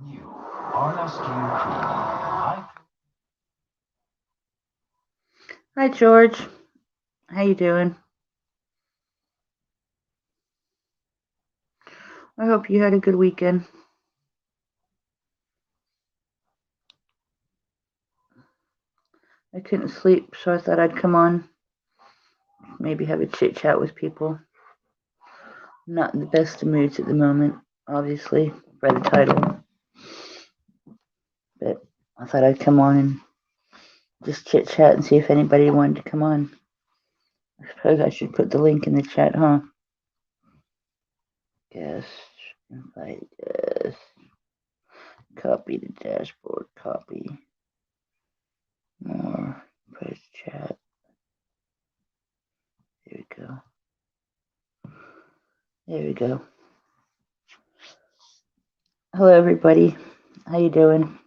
New RSQ crew. Hi George, how you doing? I hope you had a good weekend. I couldn't sleep, so I thought I'd come on, maybe have a chit chat with people. I'm not in the best of moods at the moment, obviously, by the title, but I thought I'd come on and just chit chat and see if anybody wanted to come on. I suppose I should put the link in the chat, huh? Guest, invite guest, copy the dashboard, copy, more, press chat. There we go. There we go. Hello, everybody. How you doing?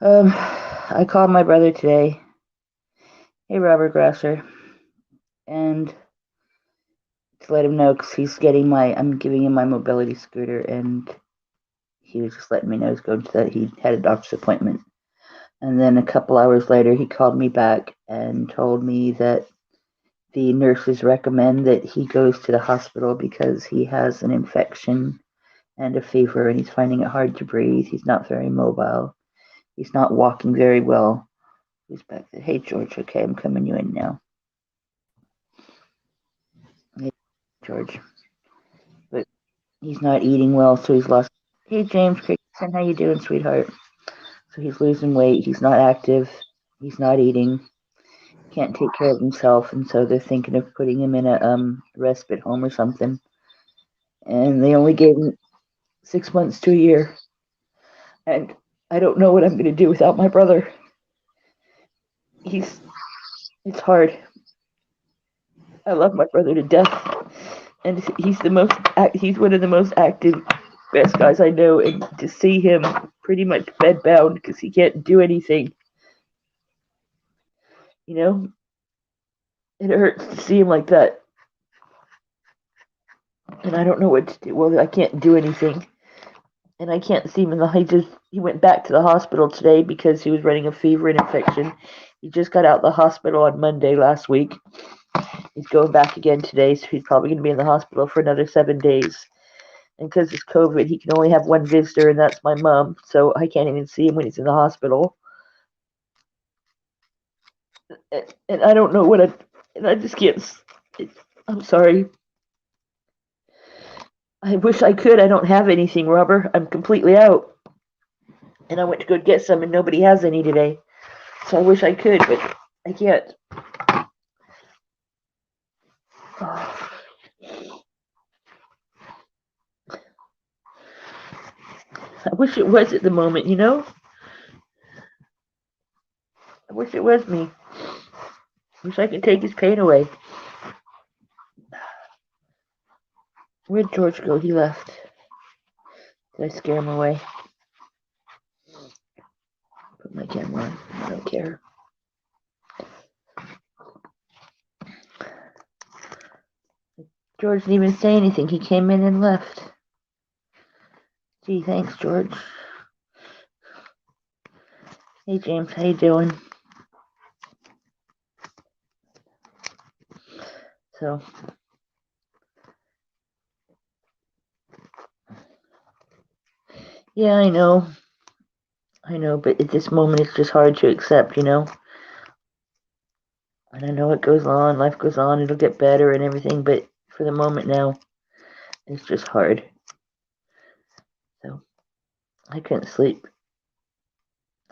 I called my brother today. Hey, Robert Grasser, and to let him know because I'm giving him my mobility scooter, and he was just letting me know he's going to that he had a doctor's appointment. And then a couple hours later, he called me back and told me that the nurses recommend that he goes to the hospital because he has an infection and a fever, and he's finding it hard to breathe. He's not very mobile. He's not walking very well. He's back there. Hey, George. Okay, I'm coming you in now. Hey, George. But he's not eating well, so he's lost. Hey, James Christensen, how you doing, sweetheart? So he's losing weight. He's not active. He's not eating. Can't take care of himself, and so they're thinking of putting him in a respite home or something. And they only gave him 6 months to a year. And I don't know what I'm going to do without my brother. He's it's hard. I love my brother to death, and he's one of the most active, best guys I know. And to see him pretty much bedbound because he can't do anything, you know, it hurts to see him like that. And I don't know what to do. Well, I can't do anything, and I can't see him in the. He went back to the hospital today because he was running a fever and infection. He just got out of the hospital on Monday last week. He's going back again today, so he's probably going to be in the hospital for another 7 days. And because it's COVID, he can only have one visitor, and that's my mom. So I can't even see him when he's in the hospital. And I don't know what and I just can't. I'm sorry. I wish I could. I don't have anything, rubber. I'm completely out. And I went to go get some, and nobody has any today. So I wish I could, but I can't. Oh, I wish it was at the moment, you know? I wish it was me. I wish I could take his pain away. Where'd George go? He left. Did I scare him away? Put my camera on. I don't care. George didn't even say anything. He came in and left. Gee, thanks, George. Hey, James, how you doing? So, yeah, I know, but at this moment, it's just hard to accept, you know. And I know it goes on, life goes on, it'll get better and everything, but for the moment now, it's just hard. So, I couldn't sleep.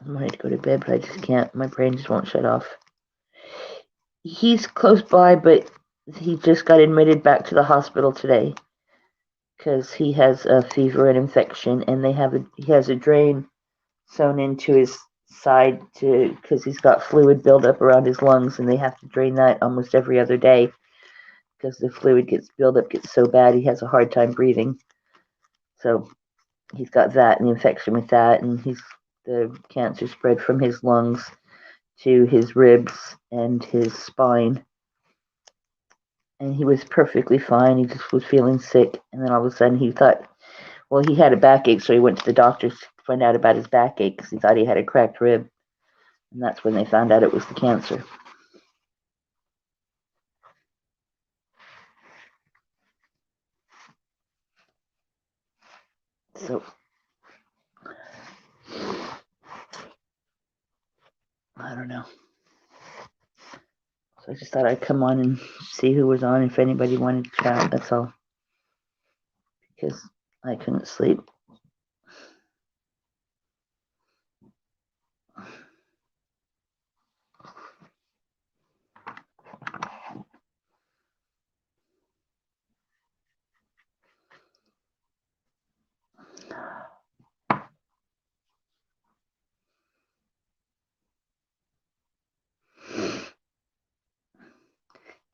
I wanted to go to bed, but I just can't. My brain just won't shut off. He's close by, but he just got admitted back to the hospital today because he has a fever and infection, and he has a drain sewn into his side to because he's got fluid buildup around his lungs, and they have to drain that almost every other day because the fluid gets buildup gets so bad he has a hard time breathing. So he's got that and the infection with that, and the cancer spread from his lungs to his ribs and his spine. And he was perfectly fine. He just was feeling sick, and then all of a sudden he thought Well, he had a backache, so he went to the doctor to find out about his backache because he thought he had a cracked rib. And that's when they found out it was the cancer. So, I don't know. So I just thought I'd come on and see who was on, if anybody wanted to chat, that's all. Because I couldn't sleep.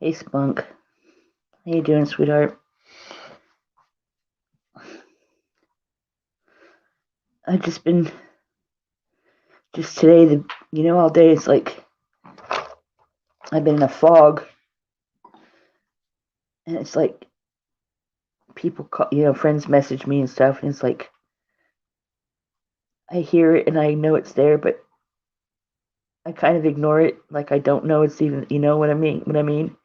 Hey, Spunk. How you doing, sweetheart? I've just been, just today, all day it's like I've been in a fog. And it's like people call, friends message me and stuff, and it's like I hear it and I know it's there, but I kind of ignore it. Like I don't know it's even, you know what I mean? What I mean?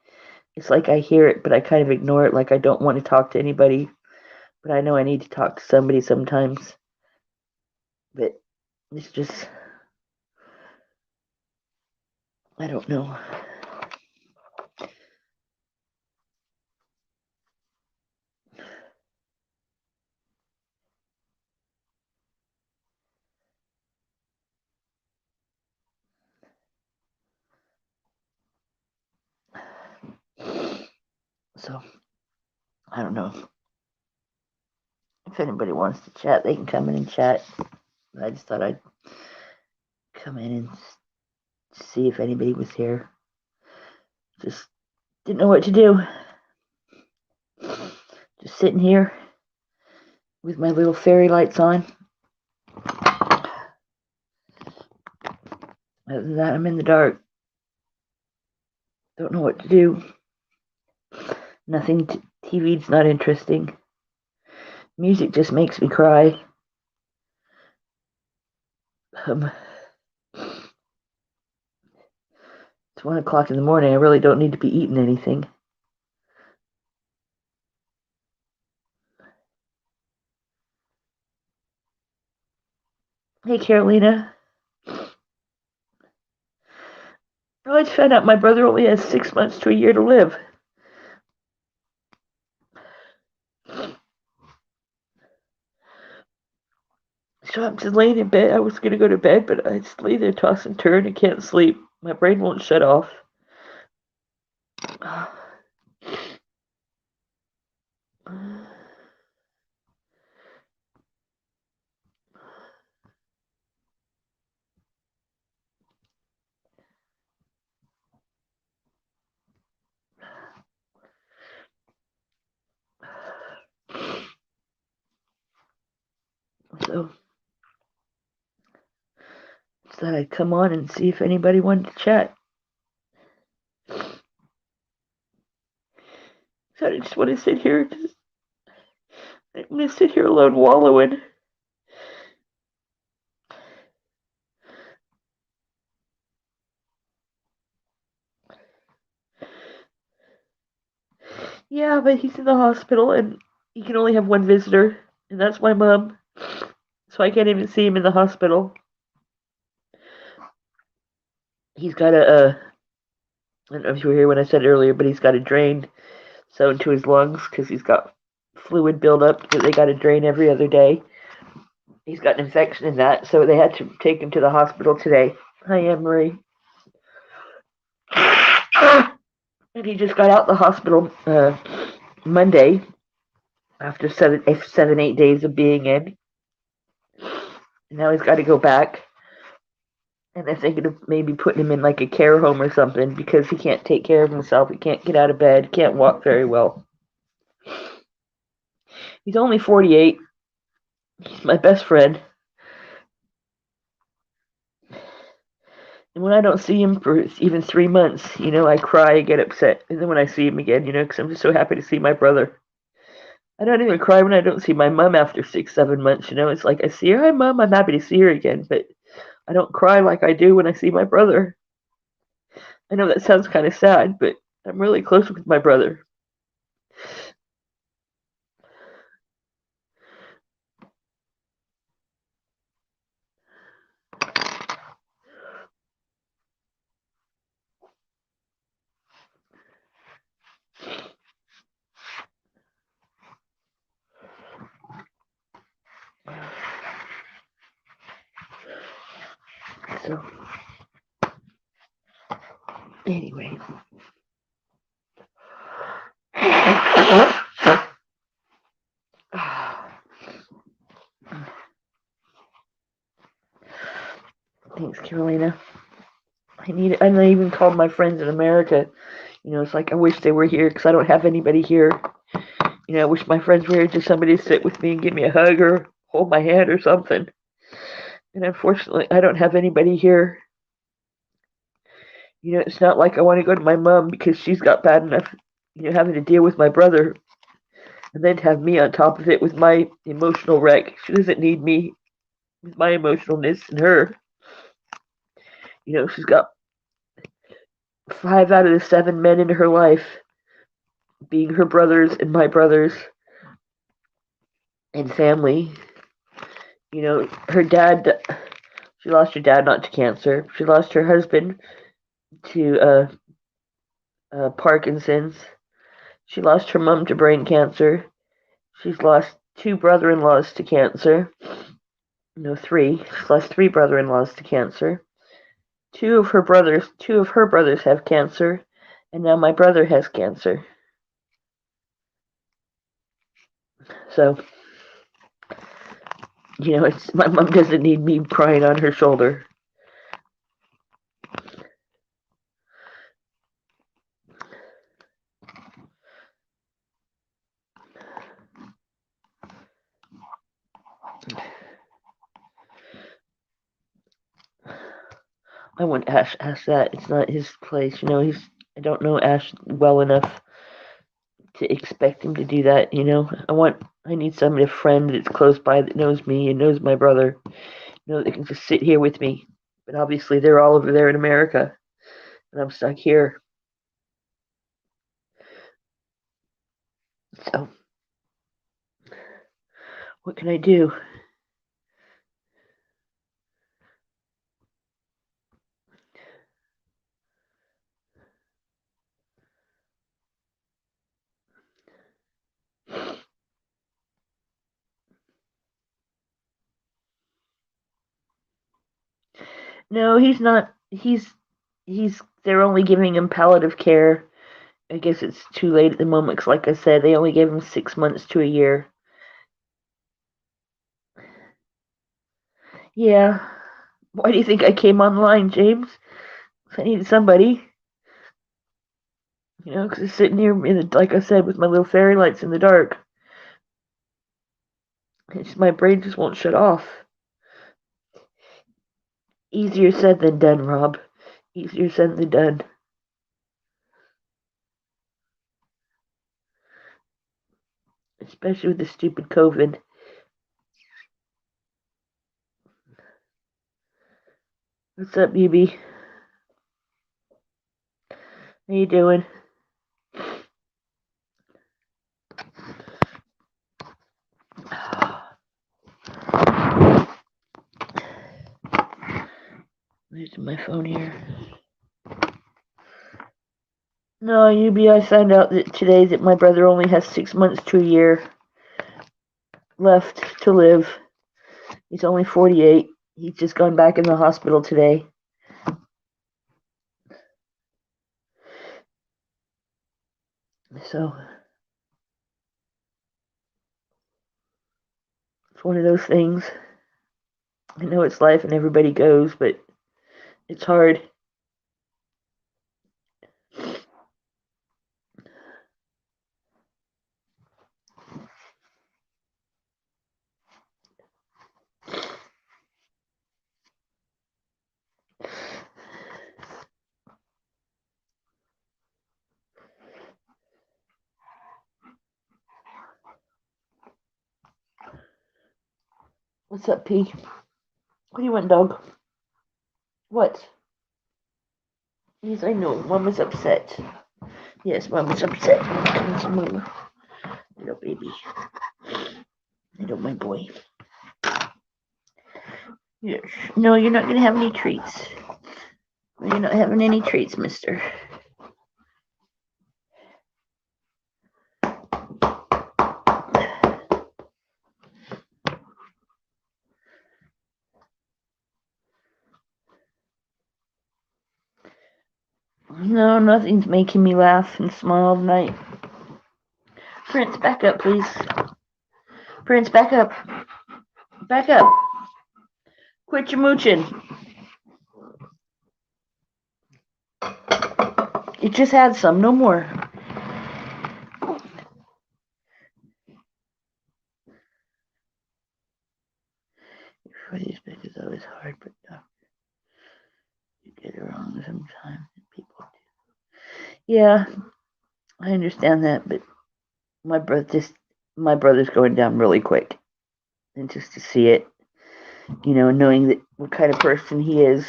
It's like I hear it, but I kind of ignore it. Like I don't want to talk to anybody, but I know I need to talk to somebody sometimes. But it's just, I don't know. So I don't know. If anybody wants to chat, they can come in and chat. I just thought I'd come in and see if anybody was here. Just didn't know what to do. Just sitting here with my little fairy lights on. Other than that, I'm in the dark. Don't know what to do. Nothing. TV's not interesting. Music just makes me cry. It's 1 o'clock in the morning. I really don't need to be eating anything. Hey, Carolina. Oh, I just found out my brother only has 6 months to a year to live. So I'm just laying in bed. I was going to go to bed, but I just lay there, toss and turn, and can't sleep. My brain won't shut off. So thought I'd come on and see if anybody wanted to chat. So I just want to sit here. I'm going to sit here alone wallowing. Yeah, but he's in the hospital and he can only have one visitor, and that's my mom. So I can't even see him in the hospital. He's got I don't know if you were here when I said earlier, but he's got a drain sewn into his lungs because he's got fluid buildup that they got to drain every other day. He's got an infection in that, so they had to take him to the hospital today. Hi, Anne-Marie. And he just got out the hospital Monday after 8 days of being in. Now he's got to go back. And they're thinking of maybe putting him in like a care home or something because he can't take care of himself. He can't get out of bed, can't walk very well. He's only 48. He's my best friend. And when I don't see him for even 3 months, I cry, I get upset. And then when I see him again, because I'm just so happy to see my brother. I don't even cry when I don't see my mom after 6, 7 months. It's like I see her, hi mom, I'm happy to see her again, but I don't cry like I do when I see my brother. I know that sounds kind of sad, but I'm really close with my brother. So, anyway. Thanks, Carolina. I even called my friends in America. It's like I wish they were here because I don't have anybody here. I wish my friends were here, just somebody to sit with me and give me a hug or hold my hand or something. And unfortunately, I don't have anybody here. It's not like I want to go to my mom because she's got bad enough, having to deal with my brother and then to have me on top of it with my emotional wreck. She doesn't need me with my emotionalness and her. She's got 5 out of the 7 men in her life being her brothers and my brothers and family. Her dad, she lost her dad not to cancer. She lost her husband to Parkinson's. She lost her mom to brain cancer. She's lost 2 brother-in-laws to cancer. No, three. She's lost 3 brother-in-laws to cancer. Two of her brothers have cancer, and now my brother has cancer. So, it's my mom doesn't need me crying on her shoulder. I want Ash ask that. It's not his place. I don't know Ash well enough to expect him to do that. I need somebody, a friend that's close by that knows me and knows my brother. That can just sit here with me. But obviously, they're all over there in America, and I'm stuck here. So, what can I do? No, he's not. They're only giving him palliative care. I guess it's too late at the moment. 'Cause like I said, they only gave him 6 months to a year. Yeah. Why do you think I came online, James? I needed somebody. Because I'm sitting here like I said, with my little fairy lights in the dark. My brain just won't shut off. Easier said than done, Rob. Easier said than done. Especially with the stupid COVID. What's up, BB? How you doing? Where's my phone here? No, I found out that today that my brother only has 6 months to a year left to live. He's only 48. He's just gone back in the hospital today. So it's one of those things. I know it's life and everybody goes, but it's hard. What's up, P? What do you want, dog? What? Yes, I know. Mama's upset. Yes, Mama's upset. Come to Mama. Little baby. Little my boy. Yes. No, you're not going to have any treats. You're not having any treats, mister. No, nothing's making me laugh and smile tonight. Prince, back up, please. Prince, back up. Back up. Quit your mooching. You just had some, no more. For these big is always hard, but you get it wrong sometimes. People do. Yeah, I understand that, but my brother's going down really quick, and just to see it, knowing that what kind of person he is,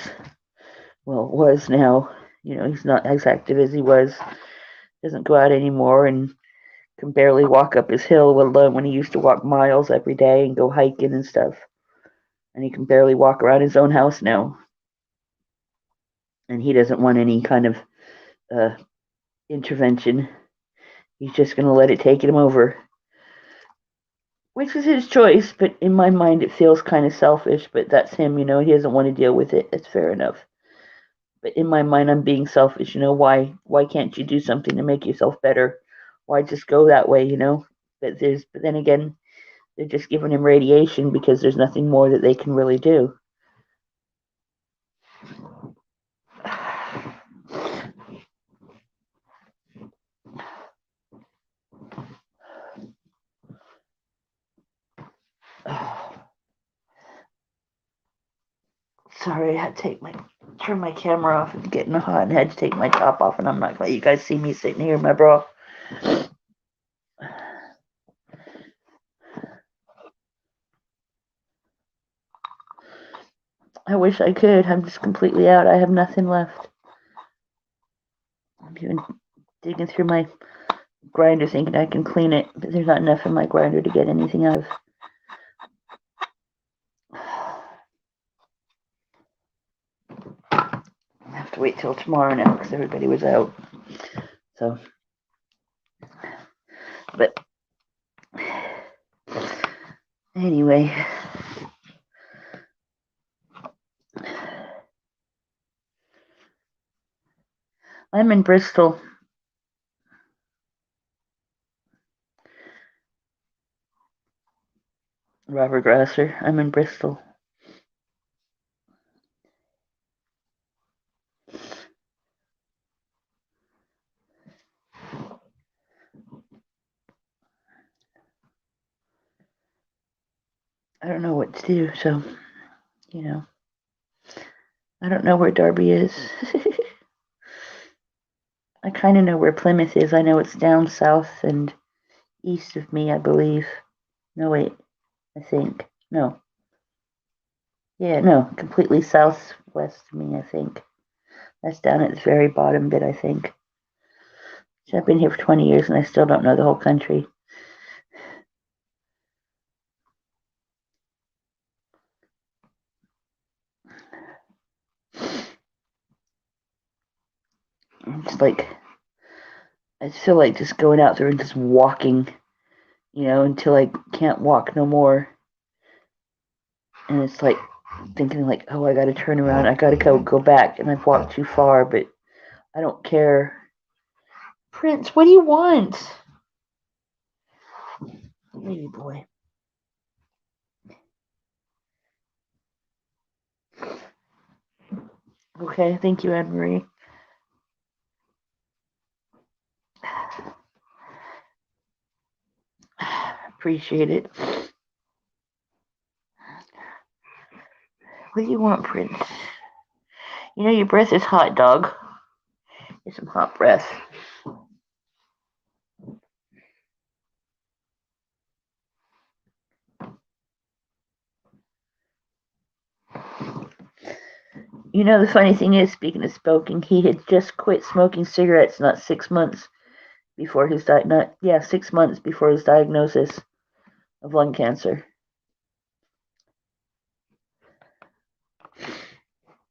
was now, he's not as active as he was, doesn't go out anymore, and can barely walk up his hill, let alone when he used to walk miles every day and go hiking and stuff. And he can barely walk around his own house now. And he doesn't want any kind of intervention. He's just going to let it take him over. Which is his choice, but in my mind it feels kind of selfish, but that's him, he doesn't want to deal with it. That's fair enough. But in my mind I'm being selfish, why can't you do something to make yourself better? Why just go that way, But then again, they're just giving him radiation because there's nothing more that they can really do. Sorry, I had to turn my camera off. It's getting hot and I had to take my top off, and I'm not going to let you guys see me sitting here in my bra. I wish I could. I'm just completely out. I have nothing left. I'm even digging through my grinder thinking I can clean it, but there's not enough in my grinder to get anything out of. I have to wait till tomorrow now because everybody was out. So, but anyway, I'm in Bristol. Robert Grasser. I'm in Bristol. I don't know what to do, so, I don't know where Derby is. I kind of know where Plymouth is. I know it's down south and east of me, I believe. No, wait, I think. No. Yeah, no, completely southwest of me, I think. That's down at the very bottom bit, I think. So I've been here for 20 years and I still don't know the whole country. It's like, I feel like just going out there and just walking, until I can't walk no more. And it's like thinking like, oh, I got to turn around. I got to go back. And I've walked too far, but I don't care. Prince, what do you want? Baby boy. Okay, thank you, Anne Marie. Appreciate it. What do you want, Prince? Your breath is hot, dog. Get some hot breath. You know, the funny thing is, speaking of smoking, he had just quit smoking cigarettes not 6 months before his 6 months before his diagnosis of lung cancer.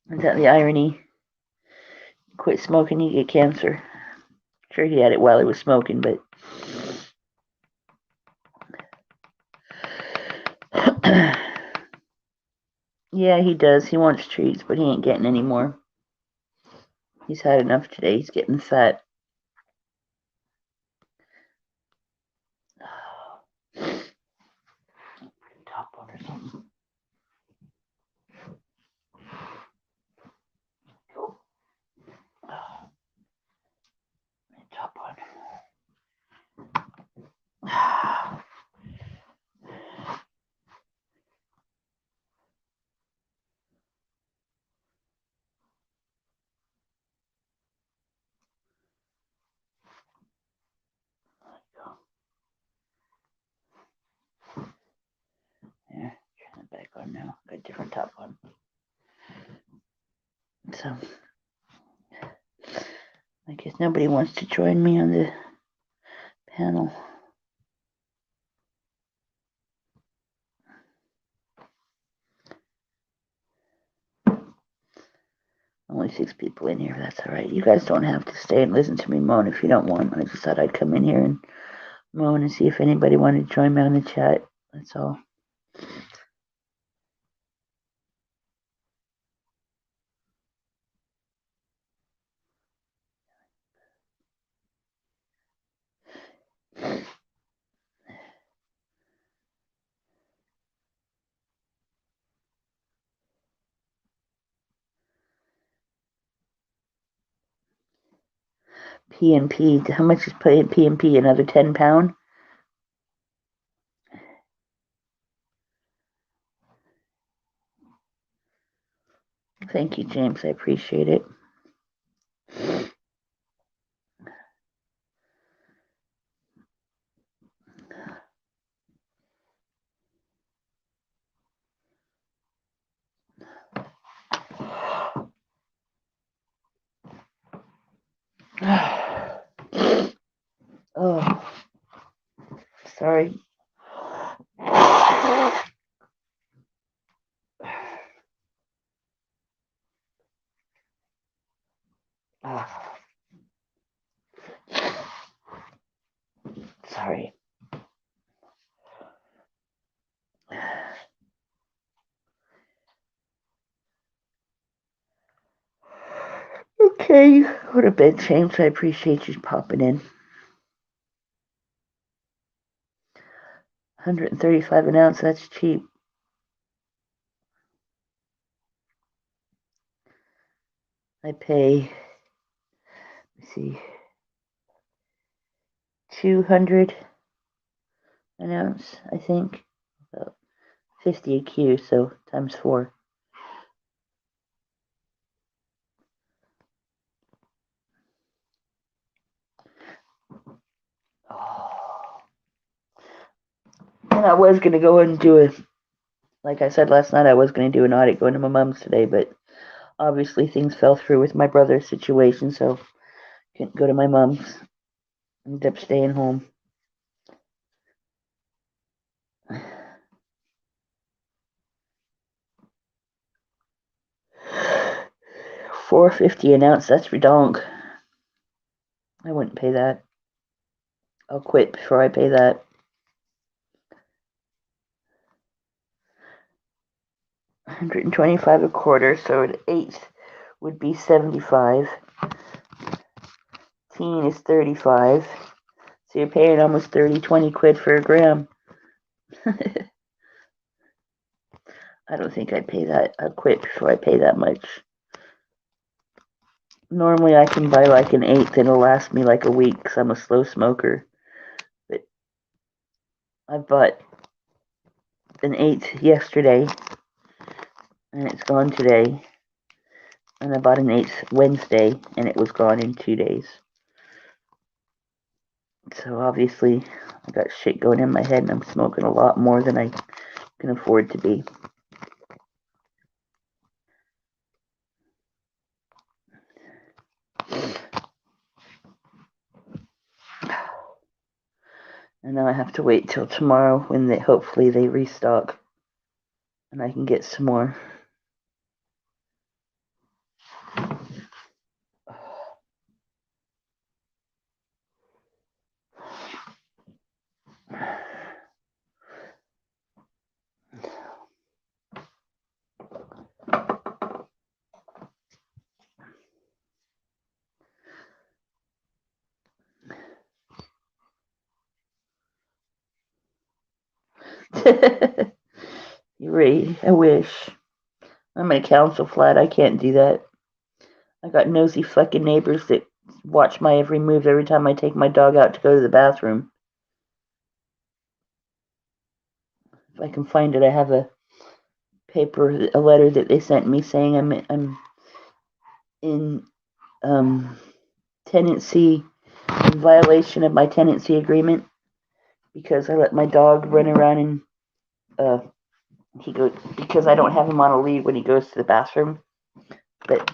Is that the irony? Quit smoking, you get cancer. Sure, he had it while he was smoking, but yeah, he does. He wants treats, but he ain't getting any more. He's had enough today. He's getting fat. Top one or something. Top one. Yeah, turn it back on now. Got a different top one. So, I guess nobody wants to join me on the panel. Only 6 people in here. That's all right. You guys don't have to stay and listen to me moan if you don't want. I just thought I'd come in here and moan and see if anybody wanted to join me on the chat. That's all. P&P. How much is P&P? Another £10? Thank you, James. I appreciate it. Oh, sorry. Sorry. Okay, go to bed, James. I appreciate you popping in. 135 an ounce, that's cheap. I pay, let's see, 200 an ounce, I think. About 50 a Q, so times 4. Oh. And I was going to go and do it. Like I said last night, I was going to do an audit going to my mom's today, but obviously things fell through with my brother's situation, so couldn't go to my mom's. Ended up staying home. $4.50 an ounce, that's redonk. I wouldn't pay that. I'll quit before I pay that. $125 a quarter, so an eighth would be 75. Teen is 35. So you're paying almost 20 quid for a gram. I don't think I'd pay that. I'll quit before I pay that much. Normally I can buy like an eighth and it'll last me like a week because I'm a slow smoker. But I bought an eighth yesterday and it's gone today. And I bought an eighth Wednesday and it was gone in 2 days. So obviously I got shit going in my head and I'm smoking a lot more than I can afford to be. And now I have to wait till tomorrow when hopefully they restock and I can get some more. You're right. I wish. I'm in a council flat. I can't do that. I got nosy fucking neighbors that watch my every move every time I take my dog out to go to the bathroom. If I can find it, I have a letter that they sent me saying I'm in tenancy, in violation of my tenancy agreement because I let my dog run around and he goes because I don't have him on a lead when he goes to the bathroom. But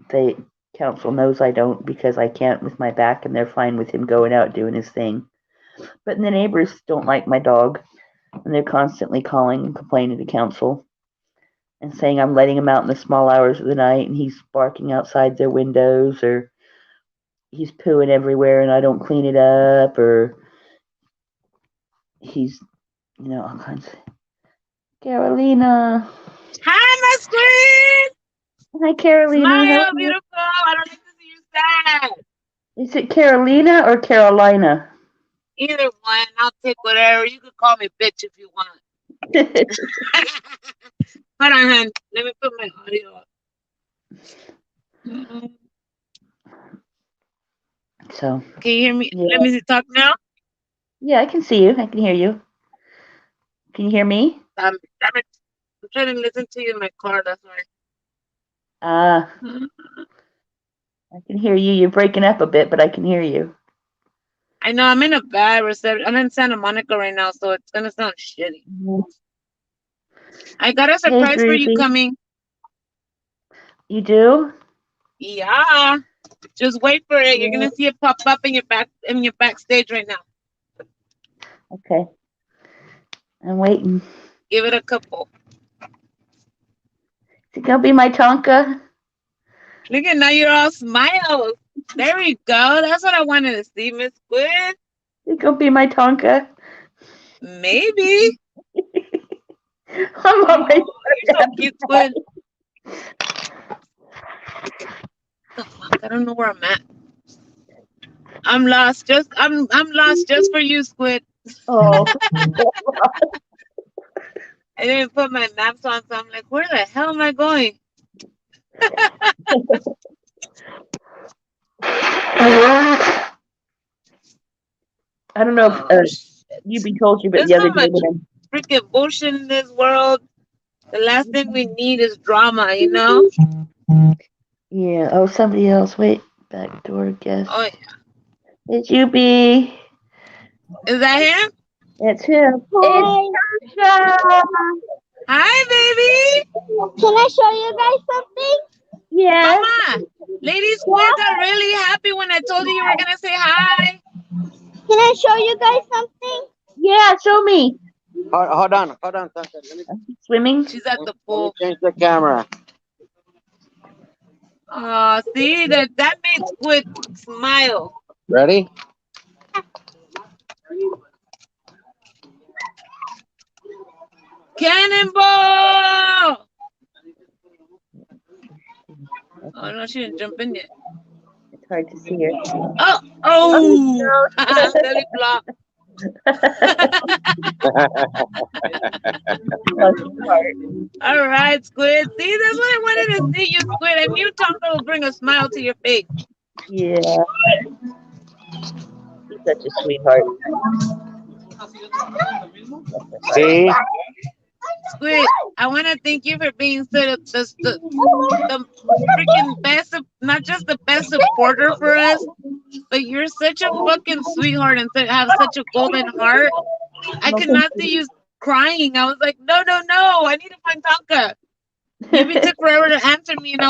the council knows I don't because I can't with my back, and they're fine with him going out doing his thing. But the neighbors don't like my dog, and they're constantly calling and complaining to council and saying I'm letting him out in the small hours of the night and he's barking outside their windows, or he's pooing everywhere and I don't clean it up, or he's, all kinds of. Carolina. Hi, my squid. Hi, Carolina. Smile, beautiful. I don't like to see you sad. Is it Carolina or Carolina? Either one. I'll take whatever. You can call me bitch if you want. Hold on, hon. Let me put my audio up. So. Can you hear me? Yeah. Let me see, talk now. Yeah, I can see you. I can hear you. Can you hear me? I'm trying to listen to you in my car. That's why. I can hear you. You're breaking up a bit, but I can hear you. I know. I'm in a bad reception. I'm in Santa Monica right now, so it's gonna sound shitty. Mm-hmm. I got a surprise for you coming. You do? Yeah. Just wait for it. You're gonna see it pop up in your backstage right now. Okay. I'm waiting. Give it a couple. Is it gonna be my Tonka? Look at now, you're all smiles. There we go. That's what I wanted to see, Miss Squid. Is it gonna be my Tonka? Maybe. I'm on my You're so cute, Squid. The fuck? I don't know where I'm at. I'm lost. I'm lost just for you, Squid. Oh. I didn't put my maps on, so I'm like, where the hell am I going? I don't know if Yubi told you, but the other day when freaking bullshit in this world, the last thing we need is drama, you know? Yeah. Oh, somebody else. Wait. Backdoor guest. Oh, yeah. It's Yubi. Is that him? It's him. Hi. It's Tasha. Hi, baby. Can I show you guys something? Yeah. Mama, Lady Squid got really happy when I told you were going to say hi. Can I show you guys something? Yeah, show me. Hold on. Swimming? She's at the pool. Change the camera. See, that made Squid smile. Ready? Cannonball! Oh, no, she didn't jump in yet. It's hard to see her. Oh! Belly flop. All right, Squid. See, that's what I wanted to see you, Squid. I knew Tonka will bring a smile to your face. Yeah. He's such a sweetheart. See? Squid, I want to thank you for being the freaking best, not just the best supporter for us, but you're such a fucking sweetheart and have such a golden heart. I could not see you crying. I was like, no, I need to find Tonka. Maybe it took forever to answer me, and I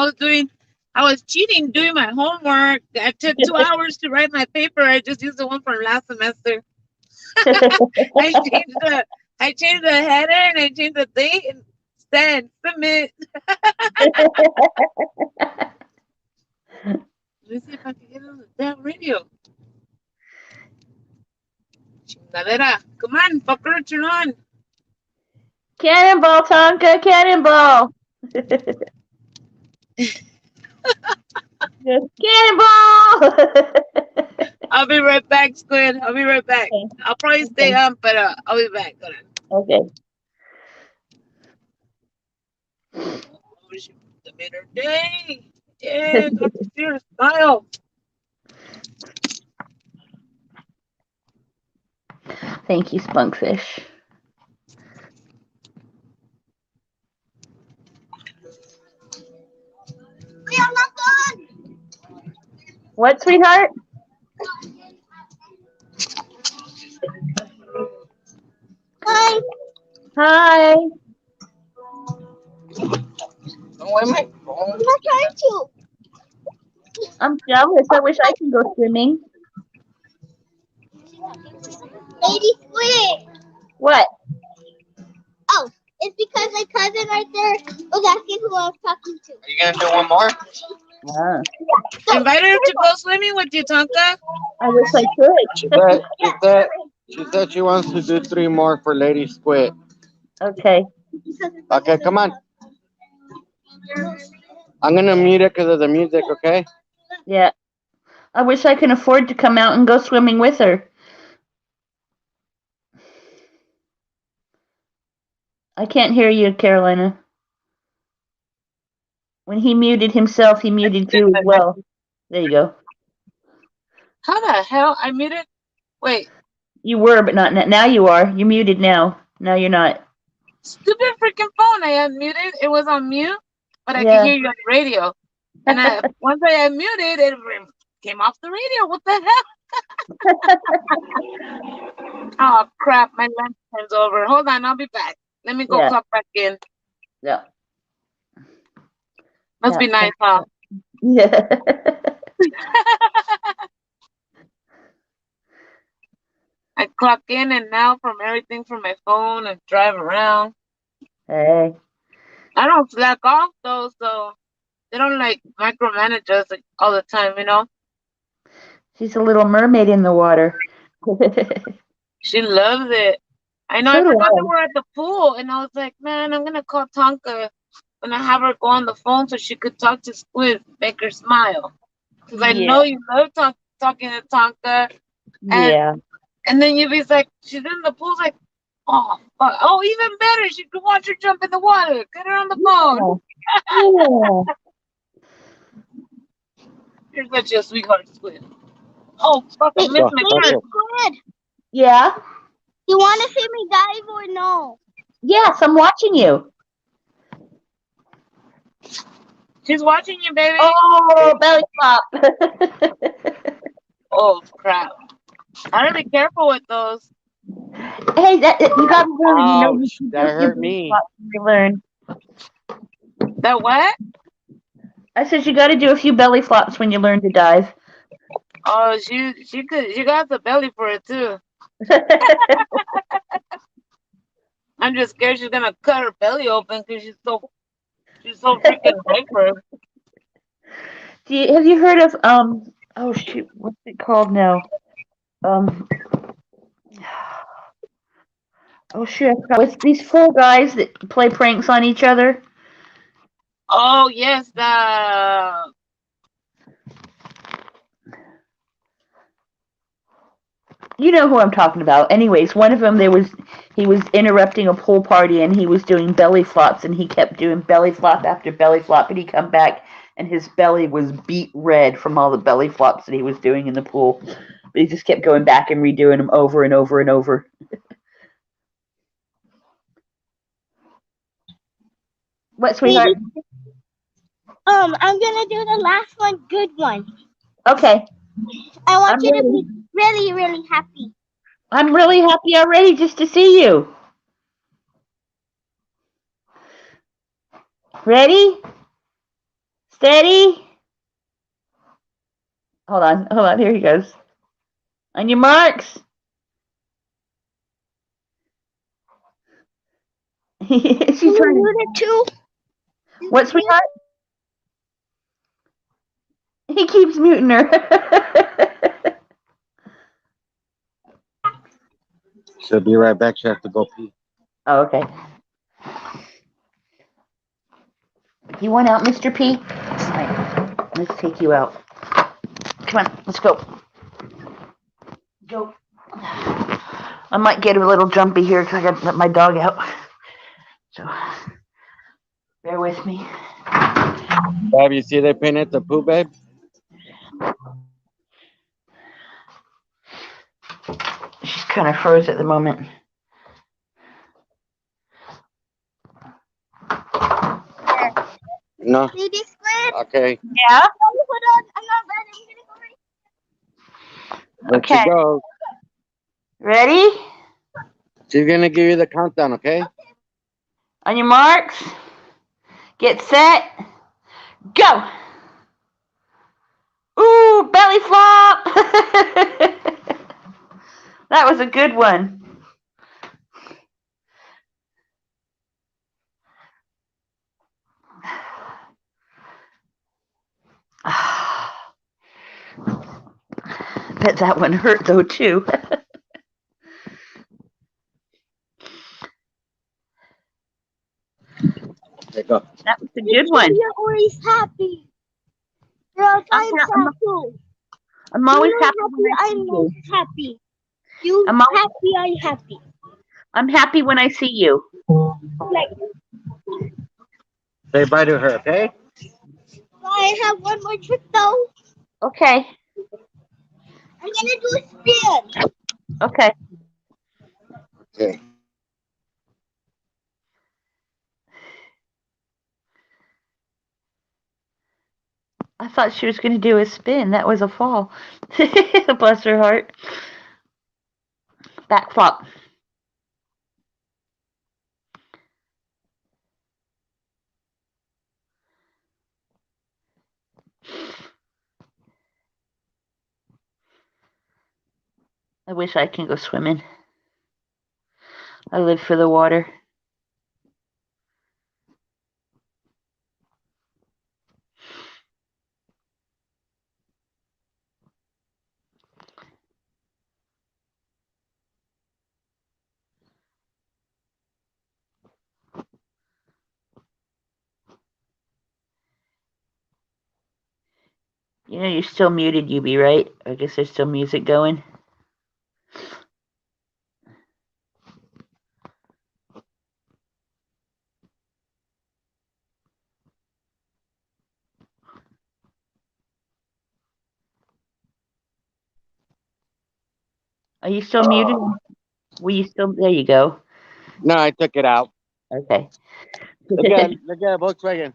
was cheating doing my homework. I took 2 hours to write my paper. I just used the one from last semester. I changed the header and I changed the date and send, submit. Let me see if I can get on the damn radio. Chingadera. Come on, fucker, turn on. Cannonball, Tonka, cannonball. Cannonball. I'll be right back, Squid. I'll be right back. I'll probably stay on, but I'll be back. Hold on. Okay. Oh, she made her day. Yeah, got to see her smile. Thank you, Spunkfish. I'm not done. What, sweetheart? Hi. Hi. Wait a minute. I'm not trying to. I'm jealous. I wish I could go swimming. Lady Squid. What? Oh, it's because my cousin right there was asking who I was talking to. Are you gonna do one more? Invite her to go swimming with you, Tonka. I wish I could. She said she wants to do 3 more for Lady Squid. Okay. Okay, come on. I'm gonna mute it because of the music, okay? Yeah. I wish I could afford to come out and go swimming with her. I can't hear you, Carolina. When he muted himself, he muted you as well. There you go. How the hell? I muted. Wait. You were, but not now. You are. You're muted now. Now you're not. Stupid freaking phone. I unmuted. It was on mute, but I Yeah. could hear you on the radio. And once I unmuted, it came off the radio. What the hell? Oh, crap. My lunch time's over. Hold on. I'll be back. Let me go Yeah. clock back in. Yeah. Must be nice, huh? Yeah. I clock in and out from everything from my phone and drive around. Hey. I don't slack off though, so they don't like micromanage us like, all the time, you know? She's a little mermaid in the water. She loves it. I know. So I do forgot I. that we're at the pool, and I was like, man, I'm gonna call Tonka and I have her go on the phone so she could talk to Squid, make her smile. Because I know you love talking to Tonka. And Yeah. and then you'd be like, she's in the pool, like, oh, fuck. Oh, even better, she could watch her jump in the water. Get her on the phone. Yeah. You're such a sweetheart, Squid. Oh, fuck, I missed my Okay. turn. Squid, Yeah. you want to see me dive or no? Yes, I'm watching you. She's watching you, baby. Oh, belly flop. Oh, crap. I gotta be careful with those. Hey, you got to learn. You know, Ouch, that hurt me. You learn. That what? I said you got to do a few belly flops when you learn to dive. Oh, she got the belly for it too. I'm just scared she's gonna cut her belly open because she's so freaking hyper. Have you heard of Oh shoot, what's it called now? Oh shoot, I forgot. With these four guys that play pranks on each other. Oh yes, You know who I'm talking about. Anyways, one of them he was interrupting a pool party and he was doing belly flops and he kept doing belly flop after belly flop and he come back and his belly was beet red from all the belly flops that he was doing in the pool. But he just kept going back and redoing them over and over and over. What, sweetheart? I'm gonna do the last one, good one. Okay. I want I'm you to ready. be really, really happy. I'm really happy already just to see you. Ready? Steady? Hold on, here he goes. On your marks. She's Can you trying to. mute it too? What, sweetheart? He keeps muting her. She'll be right back. She has to go pee. Oh, okay. You want out, Mr. P? Right. Let's take you out. Come on, let's go. Go. I might get a little jumpy here because I got to let my dog out. So, bear with me. Babe, you see they painted the poo, babe? She's kind of froze at the moment. No. Baby squid. Okay. Yeah? Hold on. I'm not ready. I'm gonna go right. There Okay. she goes. Ready? She's gonna give you the countdown, okay? On your marks. Get set. Go. Ooh, belly flop. That was a good one. Bet that one hurt though too. There you go. That was a good one. You're always happy. Girl, I'm sad too. I'm always You're happy happy. when I see I'm you. happy. You I'm always, happy. I'm happy. I'm happy when I see you. Like, Say bye to her, okay? I have one more trick though. Okay. I'm gonna do a spin. Okay. Okay. I thought she was going to do a spin. That was a fall. Bless her heart. Back flop. I wish I can go swimming. I live for the water. You know you're still muted, Yubi, right? I guess there's still music going. Are you still muted? Were you still? There you go. No, I took it out. Okay. Look at Volkswagen.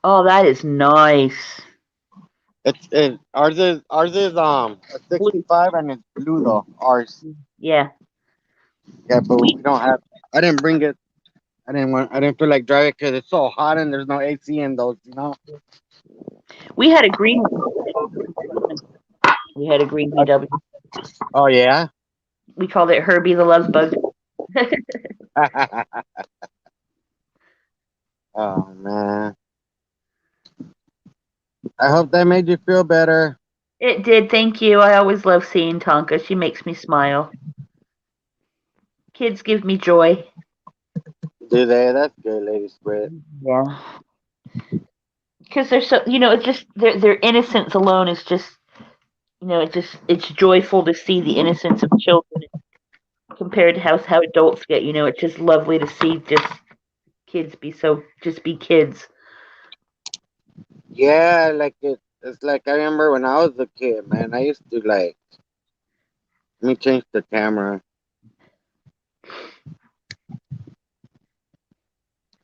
Oh, that is nice. It's ours is a 65 and it's blue though. Ours. Yeah. Yeah, but We we don't have. I didn't bring it. I didn't feel like driving because it's so hot and there's no AC in those. You know. we had a green one. We had a green VW. Oh yeah. We called it Herbie the Love Bug. Oh man. I hope that made you feel better. It did, thank you. I always love seeing Tonka. She makes me smile. Kids give me joy. Do they? That's good, Lady Squid. Yeah. Because they're so, it's just their innocence alone is just, it's joyful to see the innocence of children compared to how adults get. It's just lovely to see just kids be kids. Yeah, like it's like I remember when I was a kid, man. I used to like. Let me change the camera.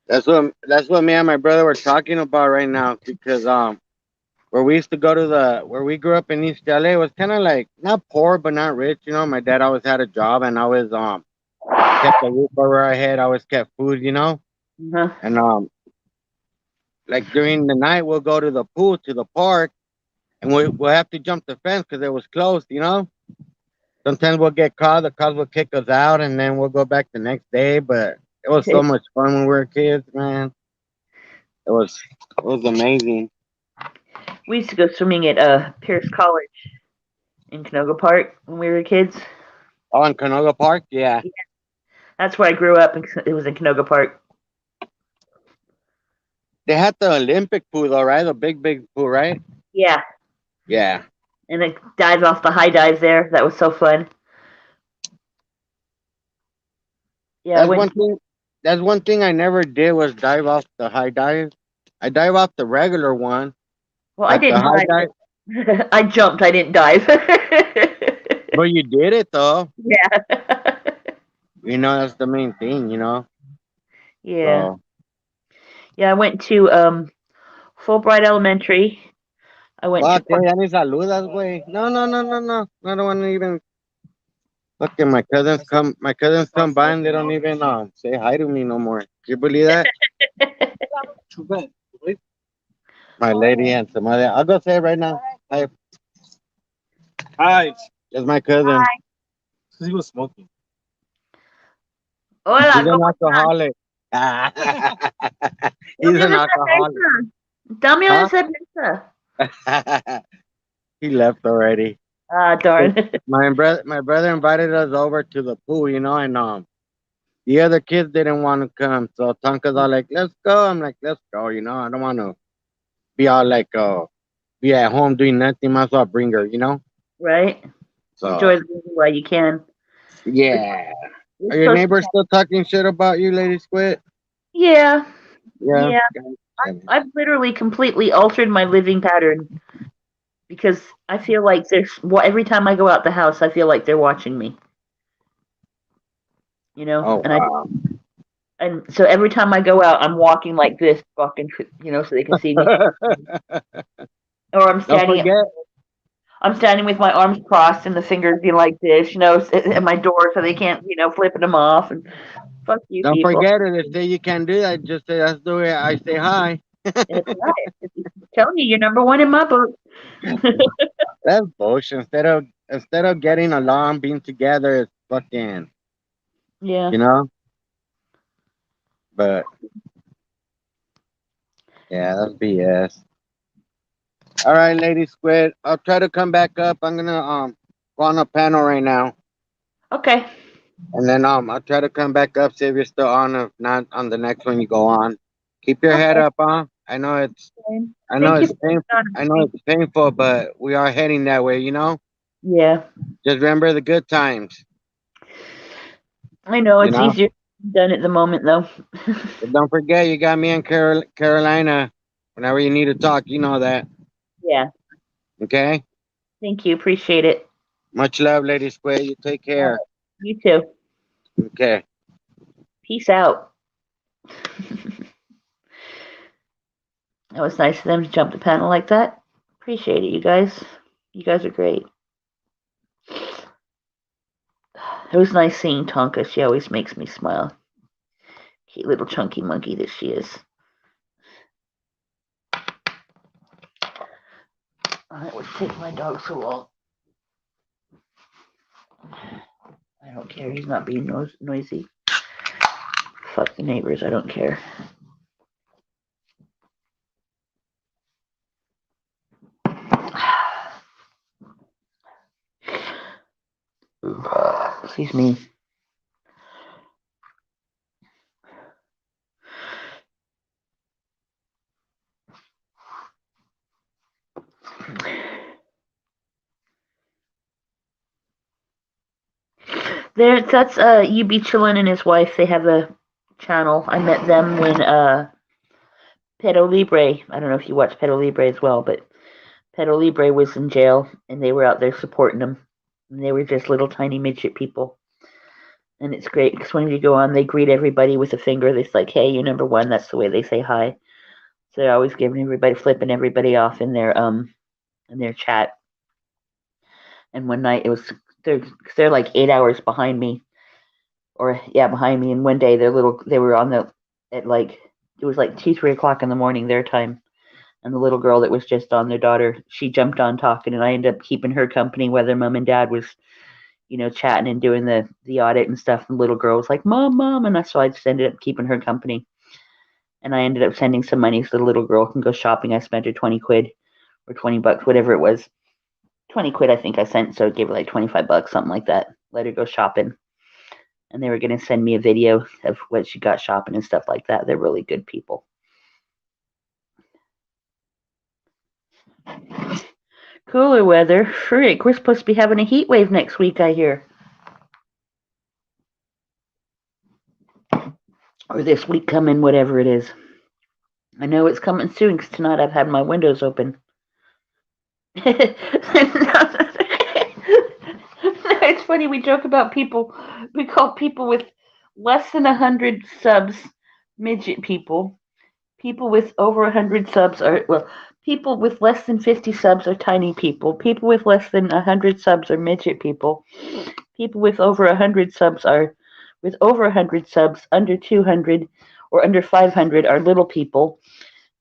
That's what me and my brother were talking about right now because where we used to go to where we grew up in East LA was kind of like not poor but not rich. My dad always had a job and always kept a roof over our head. Always kept food. Uh-huh. And like during the night we'll go to the pool to the park and we'll have to jump the fence because it was closed. Sometimes we'll get caught. The cops will kick us out and then we'll go back the next day. But It was so much fun when we were kids, man. It was it was amazing. We used to go swimming at Pierce College in Canoga Park when we were kids. Oh, in Canoga Park, yeah. That's where I grew up. It was in Canoga Park. They had the Olympic pool though, right? The big pool, right? Yeah, Yeah. and it dives off the high dive there. That was so fun. Yeah, I That's went. one thing. That's one thing I never did was dive off the high dive. I dive off the regular one, Well, I but the didn't high dive. dive. I jumped. I didn't dive. But you did it though. Yeah. That's the main thing. Yeah. So Yeah, I went to Fulbright Elementary. I went to fuck, ya ni saludas, güey. No, no, no, no, no. I don't want to even. Fucking my cousins come by and they don't even say hi to me no more. Can you believe that? My lady and some other. I'll go say it right now. Hi, Hi. it's my cousin. Because he was smoking. Hola, He's an ¿cómo estás? alcoholic. He's Dame an una alcoholic. cerveza. Dame una Huh? cerveza. He left already. Ah, darn. My brother invited us over to the pool, and the other kids didn't want to come. So Tonka's all like, "Let's go." I'm like, "Let's go." I don't want to be all like, be at home doing nothing. Might as well bring her. Right? So Enjoy the movie while you can. yeah. Are It's your supposed to. neighbors still talking shit about you, Lady Squid? Yeah. Yeah. Yeah. I've literally completely altered my living pattern because I feel like every time I go out the house, I feel like they're watching me. Oh And I wow. and so every time I go out, I'm walking like this, fucking, so they can see me. Or Don't forget. I'm standing with my arms crossed and the fingers being like this, at my door so they can't, flipping them off. And fuck you, Don't people. forget it. If say you can do that, just say that's the way I say hi. That's right. Telling you, you're number one in my book. That's bullshit. Instead of getting along, being together, it's fucking, Yeah. you know. But yeah, that's BS. All right, Lady Squid. I'll try to come back up. I'm gonna go on a panel right now, Okay. and then I'll try to come back up. See if you're still on. If not, on the next one you go on. Keep your head Okay. up, huh? I know it's I know Thank you it's for being painful. honest I with know me. it's painful, but we are heading that way. Yeah. Just remember the good times. I know You it's know. easier done at the moment, though. But don't forget, you got me in Carolina. Whenever you need to talk, you know that. Yeah. Okay. Thank you. Appreciate it. Much love, Lady Square. You take All care. right. You too. Okay. Peace out. That was nice of them to jump the panel like that. Appreciate it, you guys. You guys are great. It was nice seeing Tonka. She always makes me smile. Cute little chunky monkey that she is. What's taking my dog so long? I don't care. He's not being noisy. Fuck the neighbors. I don't care. Excuse me. That's UB Chillin and his wife. They have a channel. I met them when Pedo Libre. I don't know if you watch Pedo Libre as well, but Pedo Libre was in jail and they were out there supporting him. And they were just little tiny midget people. And it's great because when you go on, they greet everybody with a finger. It's like, hey, you're number one. That's the way they say hi. So they're always giving everybody, flipping everybody off in their chat. And one night it was they're like 8 hours behind me, or yeah, behind me. And one day they were on at like it was like 2-3 o'clock in the morning their time. And the little girl that was just on, their daughter, she jumped on talking, and I ended up keeping her company while their mom and dad was chatting and doing the audit and stuff. And the little girl was like, "Mom, Mom," and so I just ended up keeping her company. And I ended up sending some money so the little girl can go shopping. I spent her 20 quid or 20 bucks, whatever it was. 20 quid, I think I sent, so I gave her like 25 bucks, something like that. Let her go shopping. And they were going to send me a video of what she got shopping and stuff like that. They're really good people. Cooler weather. Frick, we're supposed to be having a heat wave next week, I hear. Or this week coming, whatever it is. I know it's coming soon because tonight I've had my windows open. It's funny, we joke about people. We call people with less than 100 subs midget people. People with over 100 subs are, well, people with less than 50 subs are tiny people. People with less than 100 subs are midget people. People with over 100 subs under 200 or under 500 are little people.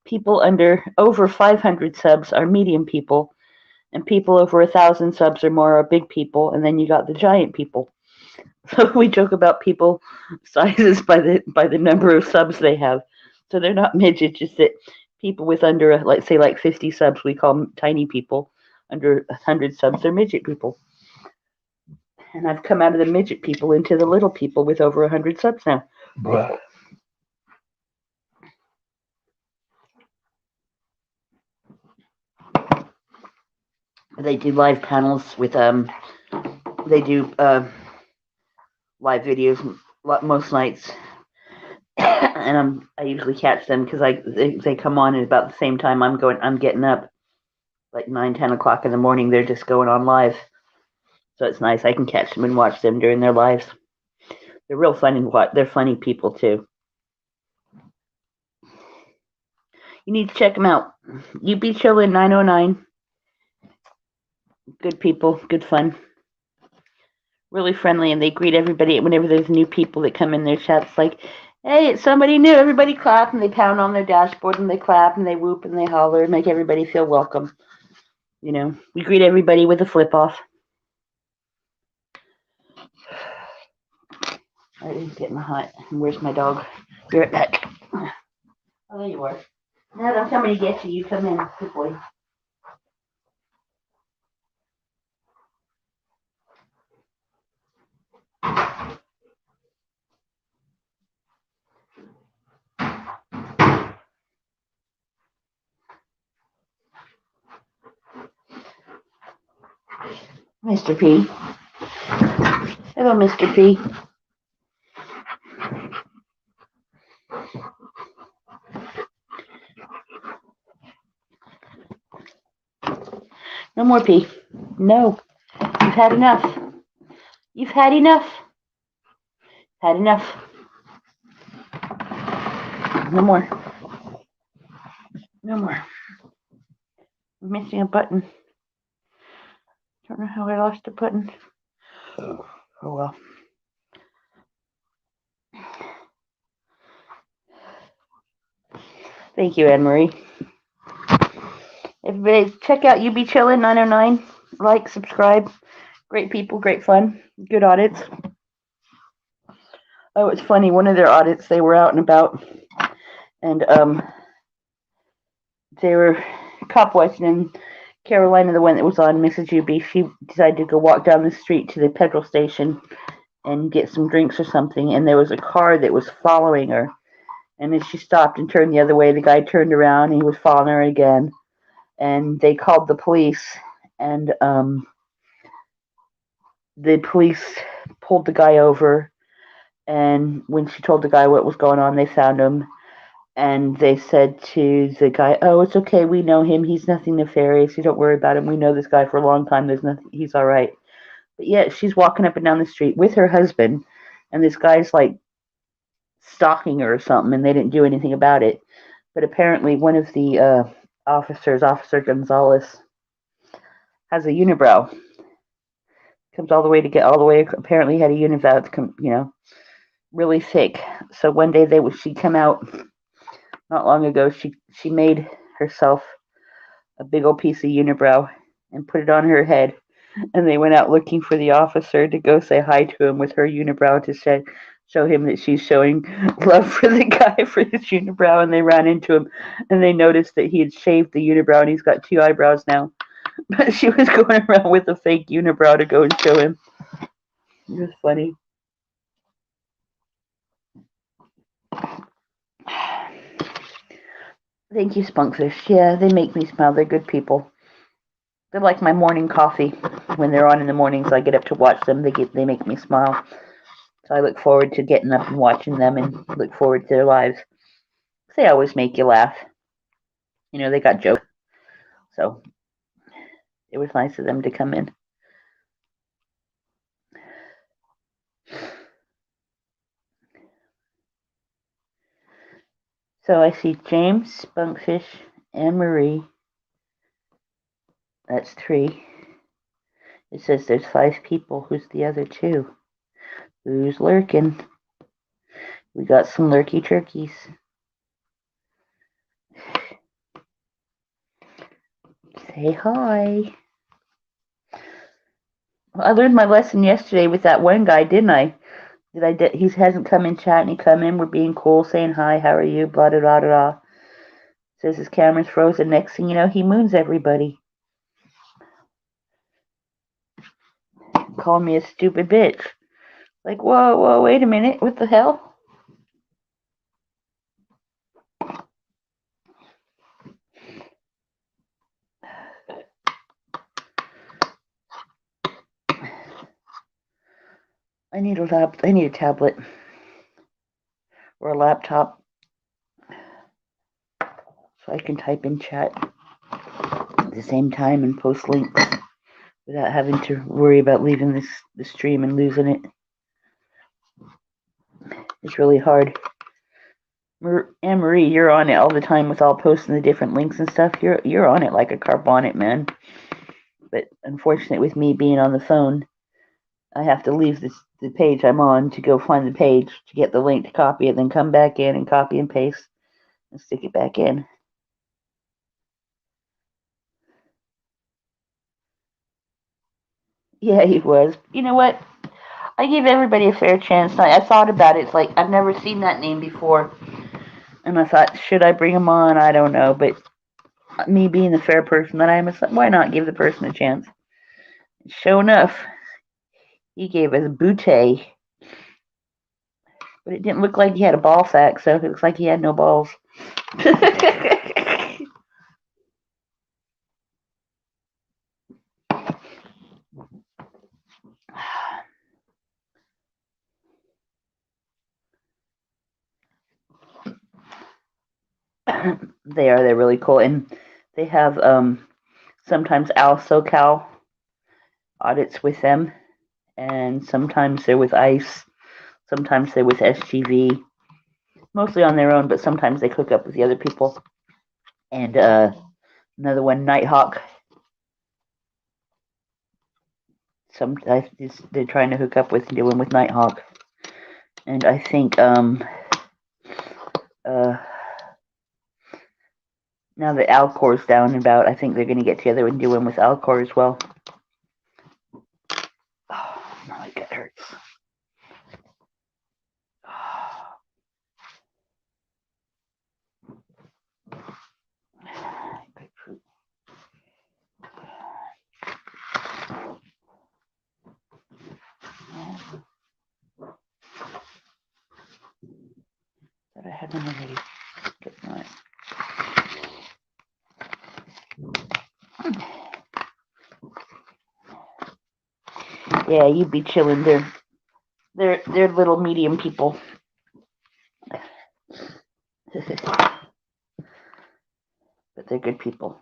People under over 500 subs are medium people. And people over 1,000 subs or more are big people, and then you got the giant people. So we joke about people sizes by the number of subs they have. So they're not midgets, just that people with under, let's say, like 50 subs, we call them tiny people. Under 100 subs, they're midget people. And I've come out of the midget people into the little people with over 100 subs now. Bruh. They do live panels with they do live videos most nights, and I usually catch them because they come on at about the same time I'm getting up, like 9-10 o'clock in the morning. They're just going on live, so it's nice. I can catch them and watch them during their lives. They're real funny. They're funny people too. You need to check them out. You be chillin' 909. Good people, good fun. Really friendly, and they greet everybody whenever there's new people that come in their chats. Like, hey, it's somebody new. Everybody clap, and they pound on their dashboard, and they clap, and they whoop, and they holler, and make everybody feel welcome. We greet everybody with a flip off. I didn't get my hot. Where's my dog? Be right back. Oh, there you are. Now don't tell me to get you. You come in. Good boy. Mr. P. Hello, Mr. P. No more P. No. You've had enough. You've had enough. Had enough. No more. No more. I'm missing a button. Don't know how I lost the button. Oh well. Thank you, Anne Marie. Everybody, check out UB Chillin' 909. Like, subscribe. Great people, great fun, good audits. Oh, it's funny. One of their audits, they were out and about, and they were cop watching. And Carolina, the one that was on Mrs. UB, she decided to go walk down the street to the petrol station and get some drinks or something. And there was a car that was following her. And then she stopped and turned the other way. The guy turned around and he was following her again. And they called the police. And the police pulled the guy over. And when she told the guy what was going on, they found him. And they said to the guy, "Oh, it's okay. We know him. He's nothing nefarious. You don't worry about him. We know this guy for a long time. There's nothing. He's all right." But yet she's walking up and down the street with her husband, and this guy's like stalking her or something, and they didn't do anything about it. But apparently, one of the officers, Officer Gonzalez, has a unibrow. Comes all the way. Apparently, had a unibrow. Really thick. So one day she come out. Not long ago, she made herself a big old piece of unibrow and put it on her head and they went out looking for the officer to go say hi to him with her unibrow to show him that she's showing love for the guy for his unibrow, and they ran into him and they noticed that he had shaved the unibrow and he's got 2 eyebrows now. But she was going around with a fake unibrow to go and show him. It was funny. Thank you, Spunkfish. Yeah, they make me smile. They're good people. They're like my morning coffee. When they're on in the mornings, I get up to watch them. They make me smile. So I look forward to getting up and watching them and look forward to their lives. They always make you laugh. You know, they got jokes. So it was nice of them to come in. So I see James, Spunkfish, and Marie. That's 3. It says there's 5 people. Who's the other 2? Who's lurking? We got some lurky turkeys. Say hi. Well, I learned my lesson yesterday with that one guy, didn't I? He hasn't come in chat, and he come in, we're being cool, saying hi, how are you, blah, blah, blah, blah. Says his camera's frozen. Next thing you know, he moons everybody. Calling me a stupid bitch. Like, whoa, wait a minute. What the hell? I need a tablet or a laptop so I can type in chat at the same time and post links without having to worry about leaving the stream and losing it. It's really hard. Anne Marie, you're on it all the time with all posting the different links and stuff. You're on it like a carp on it, man. But unfortunately, with me being on the phone, I have to leave the page I'm on to go find the page to get the link to copy it, then come back in and copy and paste and stick it back in. Yeah, he was. You know what? I give everybody a fair chance. I thought about it. It's like I've never seen that name before, and I thought, should I bring him on? I don't know, but me being the fair person that I am, it's like, why not give the person a chance? Sure enough, he gave us Butte, but it didn't look like he had a ball sack, so it looks like he had no balls. They're really cool, and they have sometimes Al SoCal audits with them, and sometimes they're with ICE, sometimes they're with SGV, mostly on their own, but sometimes they hook up with the other people. And another one, Nighthawk. They're trying to hook up with doing with Nighthawk, and I think now that Alcor's down and about, I think they're going to get together and do one with Alcor as well. Oh, my gut hurts. Grapefruit. Thought I had one already. Guess not. Yeah, you'd be chilling. They're little medium people. But they're good people.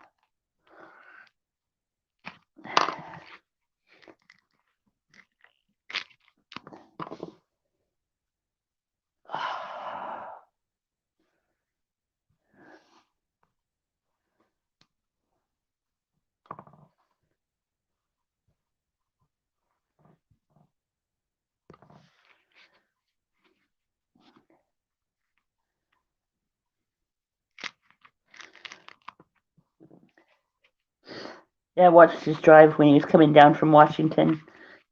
Yeah, I watched his drive when he was coming down from Washington,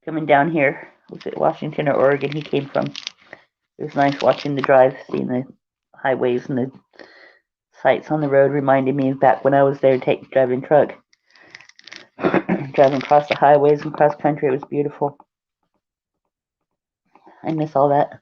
coming down here. Was it Washington or Oregon he came from? It was nice watching the drive, seeing the highways and the sights on the road. Reminded me of back when I was there driving truck. Driving across the highways and cross country. It was beautiful. I miss all that.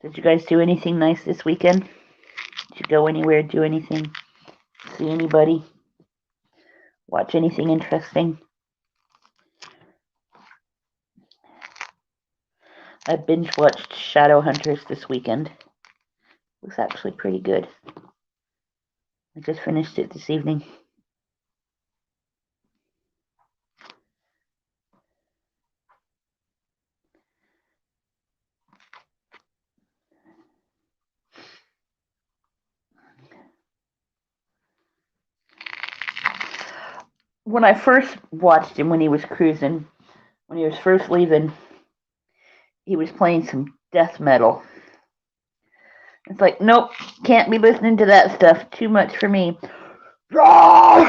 Did you guys do anything nice this weekend? Did you go anywhere, do anything, see anybody, watch anything interesting? I binge watched Shadowhunters this weekend. It was actually pretty good. I just finished it this evening. When I first watched him when he was cruising, when he was first leaving, he was playing some death metal. It's like, nope, can't be listening to that stuff. Too much for me. I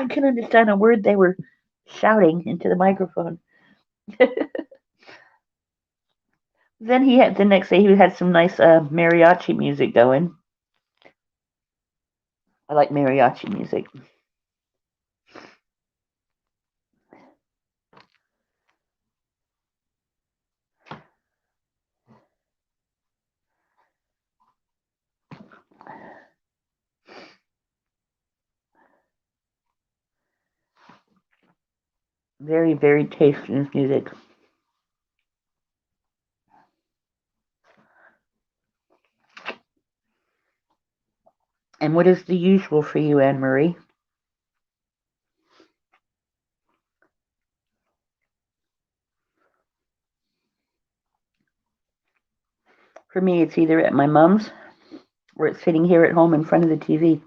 couldn't understand a word they were shouting into the microphone. Then he had the next day he had some nice mariachi music going. I like mariachi music. Very, very tasty in his music. And what is the usual for you, Anne Marie? For me, it's either at my mom's or it's sitting here at home in front of the TV.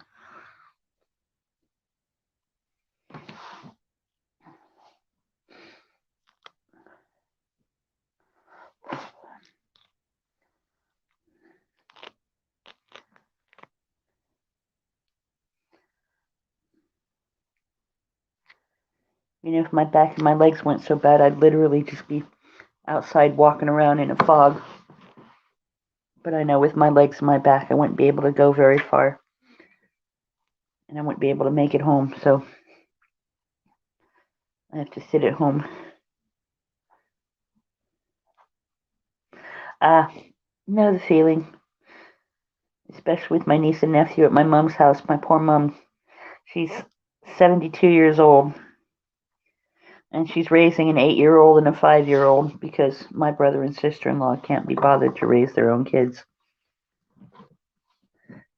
You know, if my back and my legs weren't so bad, I'd literally just be outside walking around in a fog. But I know with my legs and my back, I wouldn't be able to go very far. And I wouldn't be able to make it home. So I have to sit at home. Know the feeling. Especially with my niece and nephew at my mom's house. My poor mom, she's 72 years old. And she's raising an 8-year-old and a 5-year-old because my brother and sister-in-law can't be bothered to raise their own kids.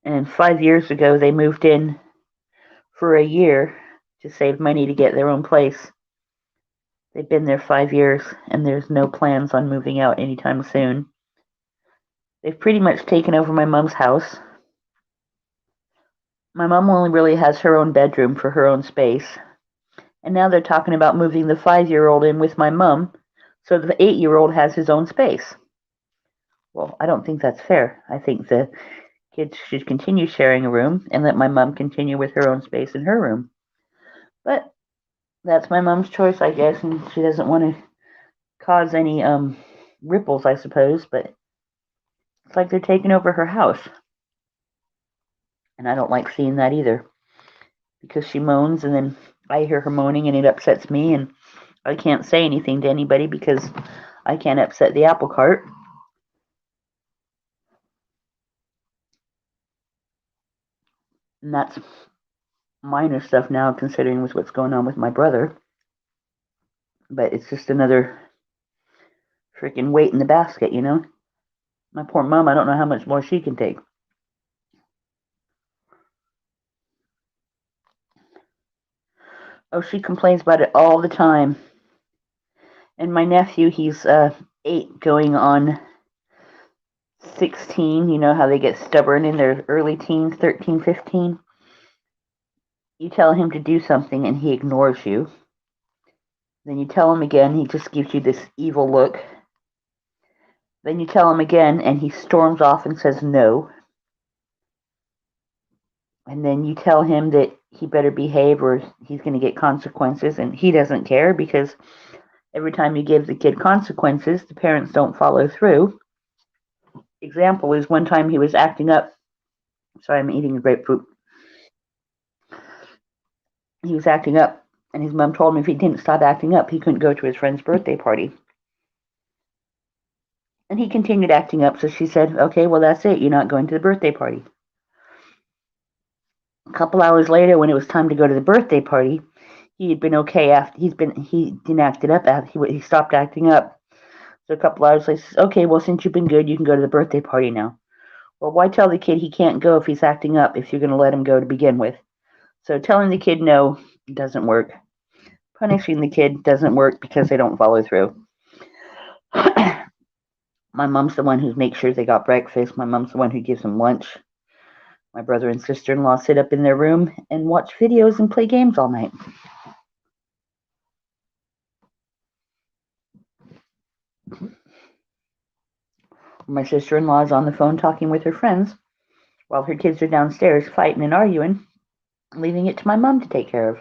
And 5 years ago, they moved in for a year to save money to get their own place. They've been there 5 years, and there's no plans on moving out anytime soon. They've pretty much taken over my mom's house. My mom only really has her own bedroom for her own space. And now they're talking about moving the 5-year-old in with my mom so the 8-year-old has his own space. Well, I don't think that's fair. I think the kids should continue sharing a room and let my mom continue with her own space in her room. But that's my mom's choice, I guess, and she doesn't want to cause any ripples, I suppose, but it's like they're taking over her house. And I don't like seeing that either because she moans and then I hear her moaning and it upsets me and I can't say anything to anybody because I can't upset the apple cart. And that's minor stuff now considering with what's going on with my brother. But it's just another freaking weight in the basket, you know? My poor mom, I don't know how much more she can take. Oh, she complains about it all the time. And my nephew, he's 8 going on 16. You know how they get stubborn in their early teens, 13, 15. You tell him to do something and he ignores you. Then you tell him again, he just gives you this evil look. Then you tell him again and he storms off and says no. And then you tell him that he better behave or he's going to get consequences, and he doesn't care because every time you give the kid consequences, the parents don't follow through. Example is one time he was acting up. Sorry, I'm eating a grapefruit. He was acting up, and his mom told him if he didn't stop acting up, he couldn't go to his friend's birthday party. And he continued acting up, so she said, okay, well, that's it. You're not going to the birthday party. A couple hours later, when it was time to go to the birthday party, he had been okay after he didn't act it up after he stopped acting up. So a couple hours later, says, okay, well, since you've been good, you can go to the birthday party now. Well, why tell the kid he can't go if he's acting up if you're going to let him go to begin with? So telling the kid no doesn't work. Punishing the kid doesn't work because they don't follow through. My mom's the one who makes sure they got breakfast. My mom's the one who gives them lunch. My brother and sister-in-law sit up in their room and watch videos and play games all night. My sister-in-law is on the phone talking with her friends while her kids are downstairs fighting and arguing, leaving it to my mom to take care of.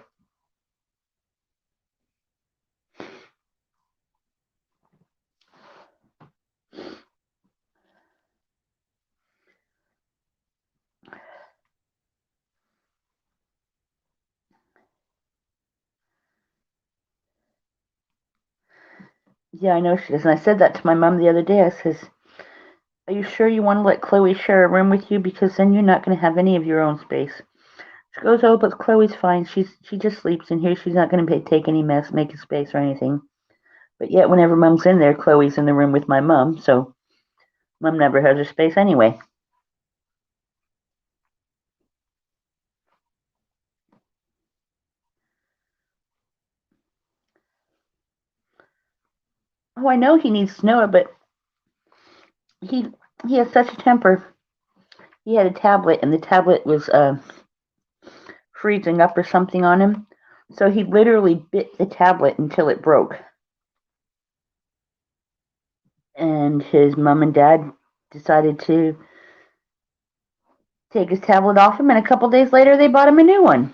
Yeah, I know she does. And I said that to my mom the other day. I says, are you sure you want to let Chloe share a room with you? Because then you're not going to have any of your own space. She goes, oh, but Chloe's fine. She just sleeps in here. She's not going to take any mess, make a space or anything. But yet, whenever Mom's in there, Chloe's in the room with my mom. So Mom never has her space anyway. Oh, I know he needs to know it, but he has such a temper. He had a tablet, and the tablet was freezing up or something on him. So he literally bit the tablet until it broke. And his mom and dad decided to take his tablet off him, and a couple days later, they bought him a new one.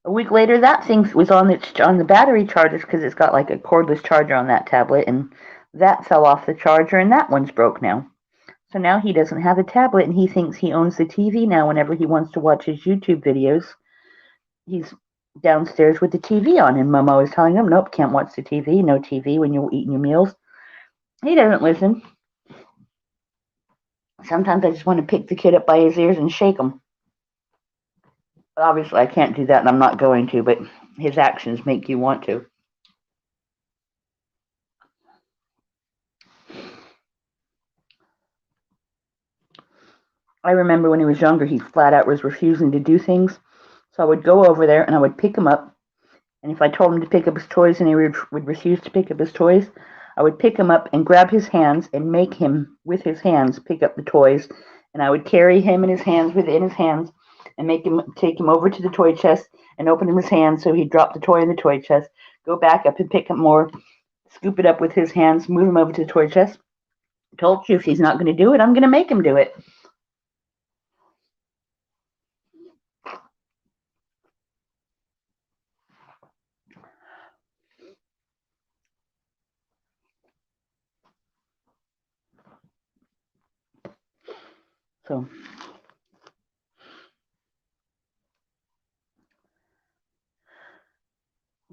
A week later, that thing was on the battery chargers because it's got like a cordless charger on that tablet, and that fell off the charger, and that one's broke now. So now he doesn't have a tablet, and he thinks he owns the TV now. Whenever he wants to watch his YouTube videos, he's downstairs with the TV on, and Mom always telling him, nope, can't watch the TV, no TV when you're eating your meals. He doesn't listen. Sometimes I just want to pick the kid up by his ears and shake him. Obviously, I can't do that, and I'm not going to, but his actions make you want to. I remember when he was younger, he flat out was refusing to do things. So I would go over there, and I would pick him up. And if I told him to pick up his toys and he would refuse to pick up his toys, I would pick him up and grab his hands and make him, with his hands, pick up the toys. And I would carry him in his hands, within his hands, and take him over to the toy chest and open him his hands so he'd drop the toy in the toy chest, go back up and pick up more, scoop it up with his hands, move him over to the toy chest. I told you if he's not going to do it, I'm going to make him do it. So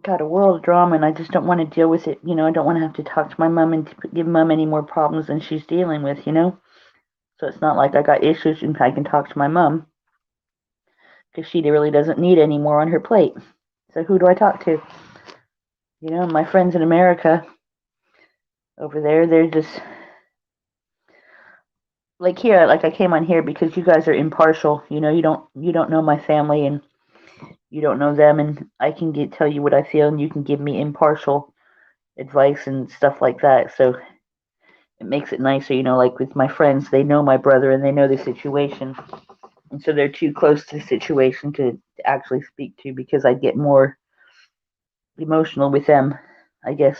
got a world of drama, and I just don't want to deal with it. I don't want to have to talk to my mom and give Mom any more problems than she's dealing with, So it's not like I got issues and I can talk to my mom because she really doesn't need any more on her plate. So who do I talk to? My friends in America over there, they're just like here. Like I came on here because you guys are impartial. You don't know my family, and You don't know them, and I can tell you what I feel, and you can give me impartial advice and stuff like that. So it makes it nicer, like with my friends, they know my brother and they know the situation. And so they're too close to the situation to actually speak to, because I get more emotional with them, I guess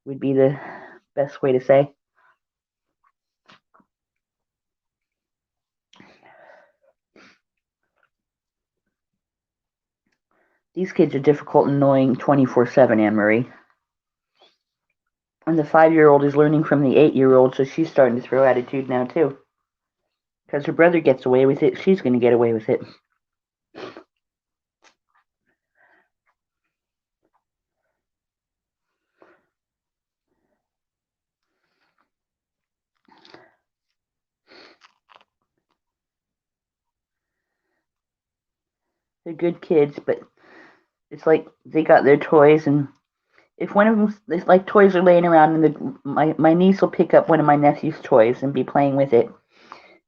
would be the best way to say. These kids are difficult and annoying 24/7, Anne Marie. And the 5-year-old is learning from the 8-year-old, so she's starting to throw attitude now, too. Because her brother gets away with it, she's going to get away with it. They're good kids, but it's like they got their toys, and if one of them, it's like toys are laying around, and my niece will pick up one of my nephew's toys and be playing with it.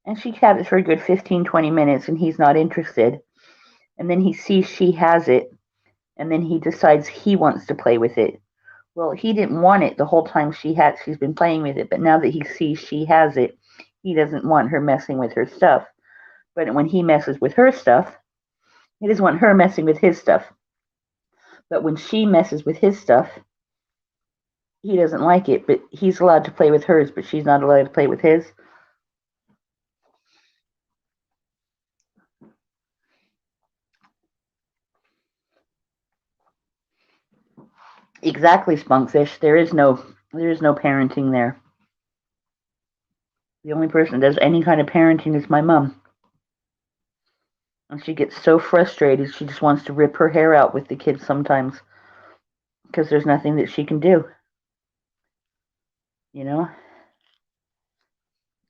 And she had it for a good 15, 20 minutes, and he's not interested. And then he sees she has it, and then he decides he wants to play with it. Well, he didn't want it the whole time she's been playing with it, but now that he sees she has it, he doesn't want her messing with her stuff. But when he messes with her stuff, he doesn't want her messing with his stuff. But when she messes with his stuff, he doesn't like it, but he's allowed to play with hers, but she's not allowed to play with his. Exactly, Spunkfish. There is no parenting there. The only person that does any kind of parenting is my mom. And she gets so frustrated, she just wants to rip her hair out with the kids sometimes, because there's nothing that she can do.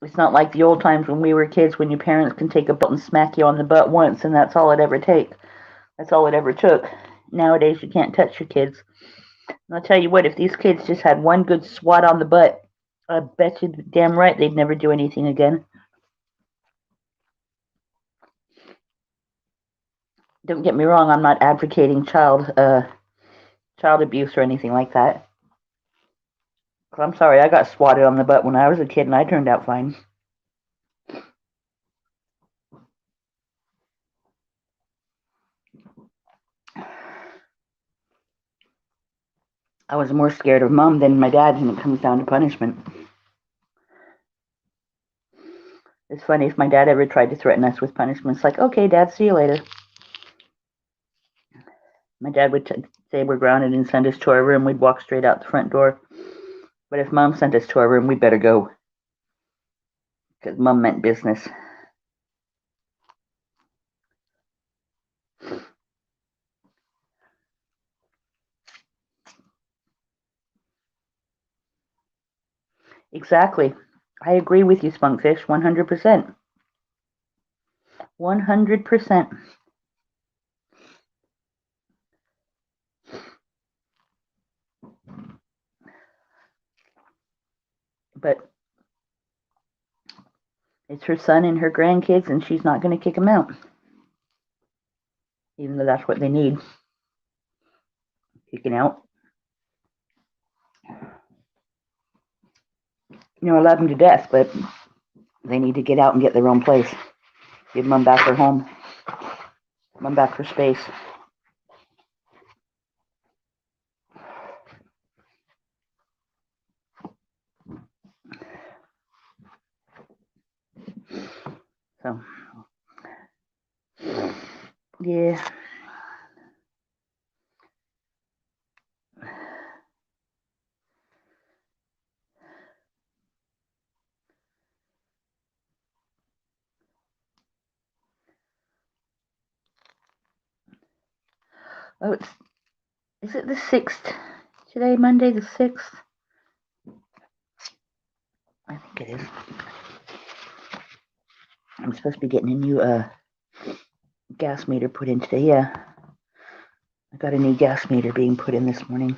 It's not like the old times when we were kids, when your parents can take a belt and smack you on the butt once, and that's all it ever took. Nowadays, you can't touch your kids. And I'll tell you what, if these kids just had one good swat on the butt, I bet you damn right they'd never do anything again. Don't get me wrong, I'm not advocating child abuse or anything like that. I'm sorry, I got swatted on the butt when I was a kid, and I turned out fine. I was more scared of Mom than my dad when it comes down to punishment. It's funny, if my dad ever tried to threaten us with punishment, it's like, okay, Dad, see you later. My dad would say we're grounded and send us to our room. We'd walk straight out the front door. But if Mom sent us to our room, we better go, because Mom meant business. Exactly. I agree with you, Spunkfish, 100%. 100%. But it's her son and her grandkids, and she's not going to kick them out, even though that's what they need. Kicking out. I love them to death, but they need to get out and get their own place. Give Mom back her home. Mom back her space. So, yeah. Oh, is it the 6th today, Monday the 6th? I think it is. I'm supposed to be getting a new gas meter put in today. Yeah, I got a new gas meter being put in this morning.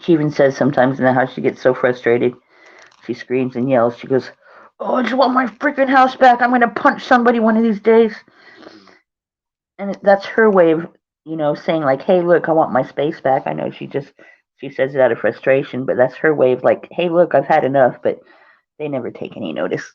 She even says sometimes in the house she gets so frustrated. She screams and yells. She goes, "Oh, I just want my freaking house back. I'm going to punch somebody one of these days." And that's her way of, saying like, "Hey, look, I want my space back." I know she says it out of frustration, but that's her way of like, "Hey, look, I've had enough." But they never take any notice.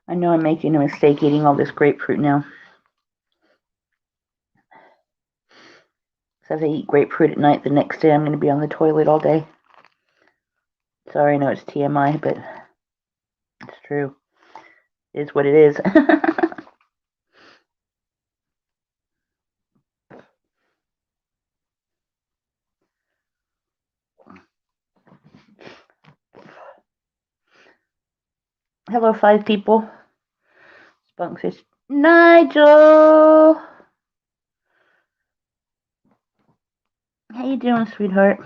I know I'm making a mistake eating all this grapefruit now. So if I eat grapefruit at night, the next day I'm going to be on the toilet all day. Sorry, I know it's TMI, but it's true. It is what it is. Hello, 5 people. Spunk says, Nigel! How you doing, sweetheart?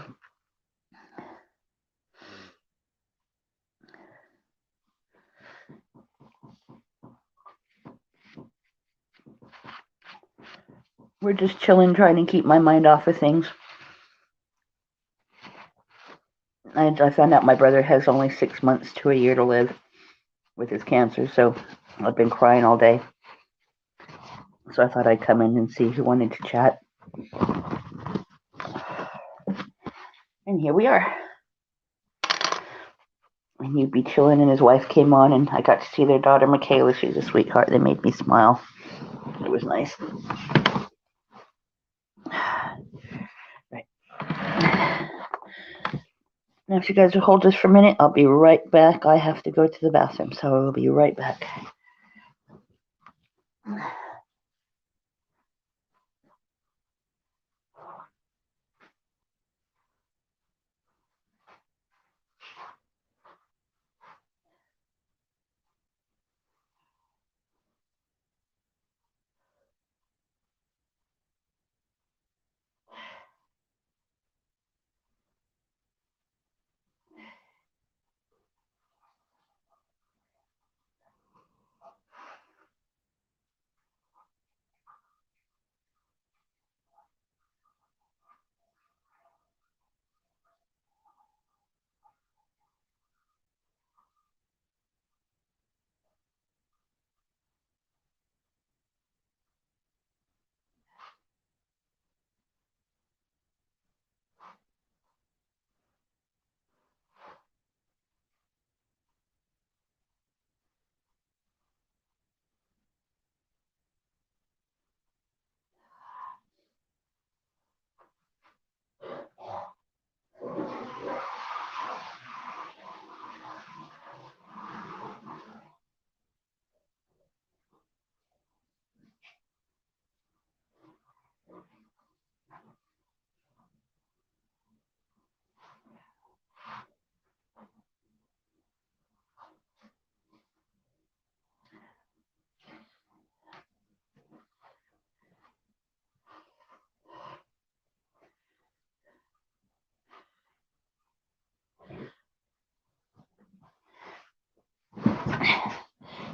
We're just chilling, trying to keep my mind off of things. I found out my brother has only 6 months to a year to live with his cancer, so I've been crying all day. So I thought I'd come in and see who wanted to chat. And here we are. And you'd be chilling, and his wife came on, and I got to see their daughter, Michaela. She's a sweetheart. They made me smile. It was nice. Right. Now, if you guys will hold this for a minute, I'll be right back. I have to go to the bathroom, so I will be right back.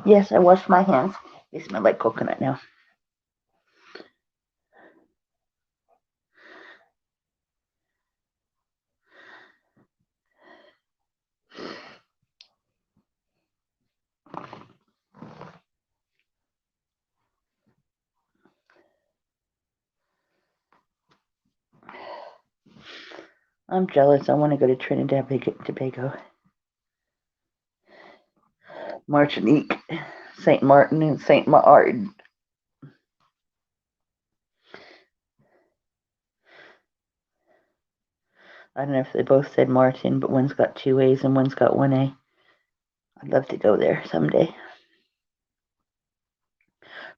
Yes, I washed my hands. They smell like coconut now. I'm jealous. I want to go to Trinidad and Tobago. Martinique, St. Martin, and St. Martin. I don't know if they both said Martin, but one's got 2 A's and one's got 1 A. I'd love to go there someday.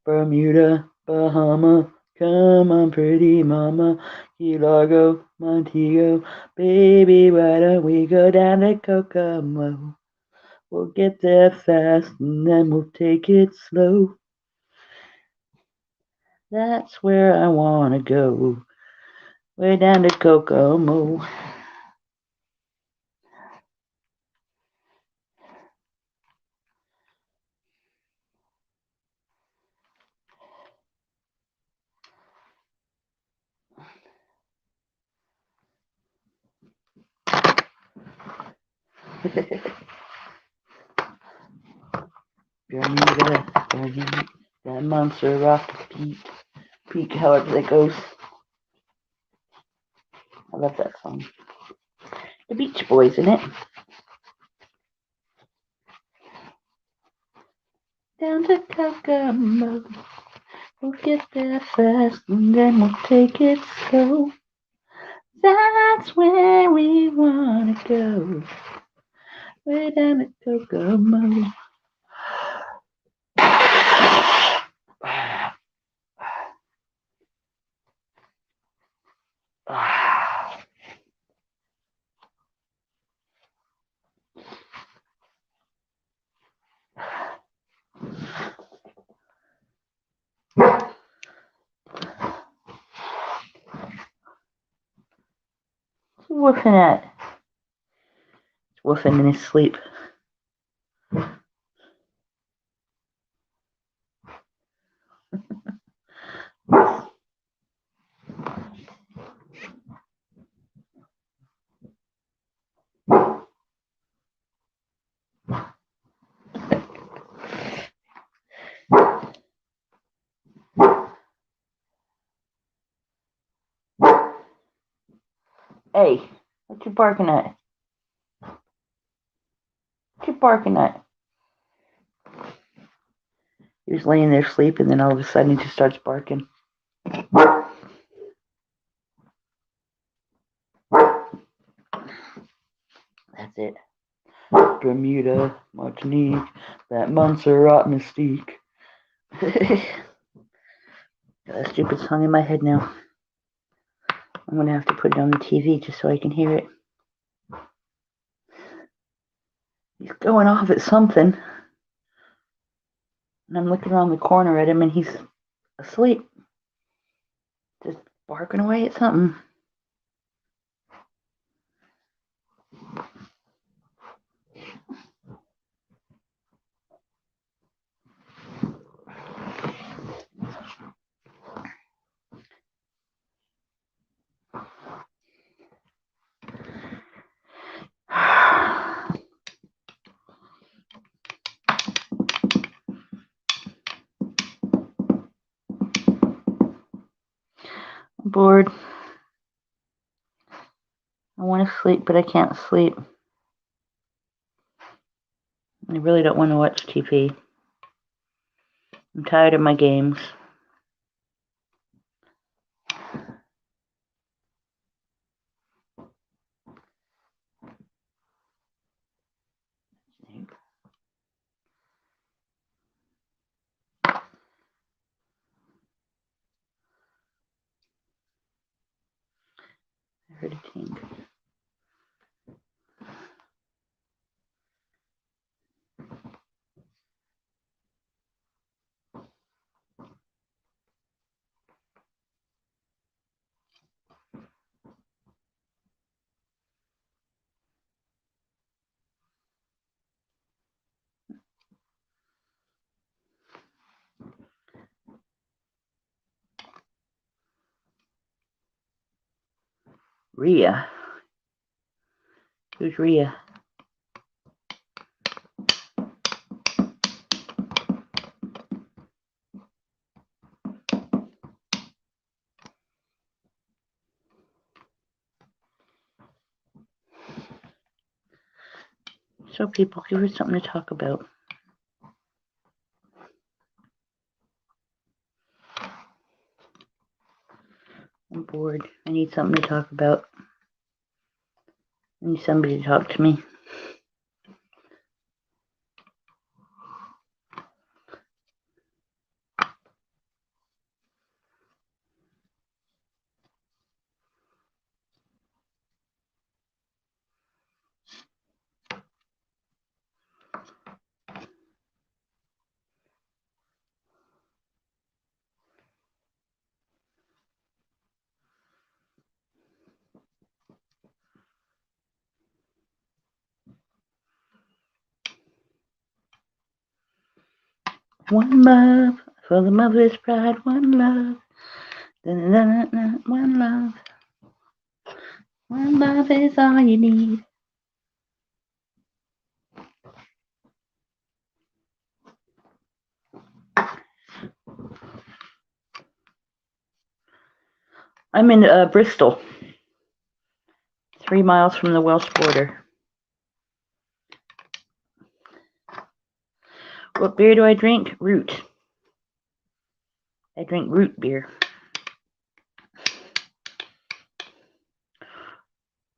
Bermuda, Bahama, come on, pretty mama. Key Largo, Montego, baby, why don't we go down to Kokomo? We'll get there fast and then we'll take it slow. That's where I want to go. Way down to Kokomo. Bermuda, that monster off the peak, however that goes. I love that song. The Beach Boys in it. Down to Kokomo. We'll get there fast and then we'll take it slow. That's where we wanna go. Way down to Kokomo. What's he woofing at? He's woofing in his sleep. Hey, what you barking at? What you barking at? He was laying there sleeping, and then all of a sudden he just starts barking. That's it. Bermuda, Martinique, that Montserrat mystique. Got that stupid song in my head now. I'm gonna have to put it on the TV just so I can hear it. He's going off at something. And I'm looking around the corner at him and he's asleep. Just barking away at something. I'm bored. I want to sleep, but I can't sleep. I really don't want to watch TV. I'm tired of my games. I heard a ting. Rhea. Who's Rhea? So people, give her something to talk about. I'm bored. I need something to talk about. I need somebody to talk to me. One love for the mother's pride. One love. Da-da-da-da-da. One love. One love is all you need. I'm in Bristol, 3 miles from the Welsh border. What beer do I drink? Root. I drink root beer.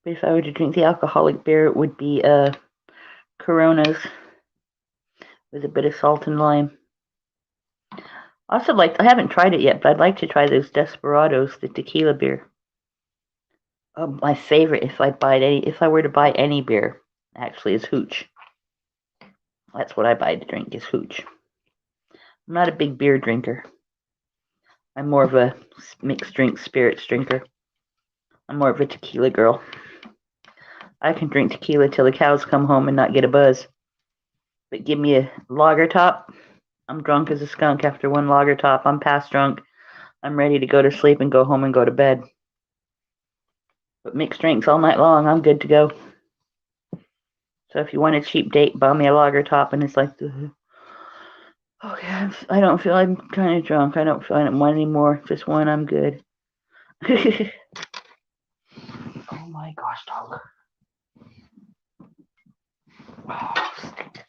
But if I were to drink the alcoholic beer, it would be Coronas with a bit of salt and lime. Also, I haven't tried it yet, but I'd like to try those Desperados, the tequila beer. My favorite, if I were to buy any beer, actually, is Hooch. That's what I buy to drink, is Hooch. I'm not a big beer drinker. I'm more of a mixed drink spirits drinker. I'm more of a tequila girl. I can drink tequila till the cows come home and not get a buzz. But give me a lager top, I'm drunk as a skunk after one lager top. I'm past drunk. I'm ready to go to sleep and go home and go to bed. But mixed drinks all night long, I'm good to go. So if you want a cheap date, buy me a lager top, and it's like, okay, I don't feel, I'm kind of drunk. I don't feel I don't want any more. Just one, I'm good. Oh my gosh, dog. Oh, stink.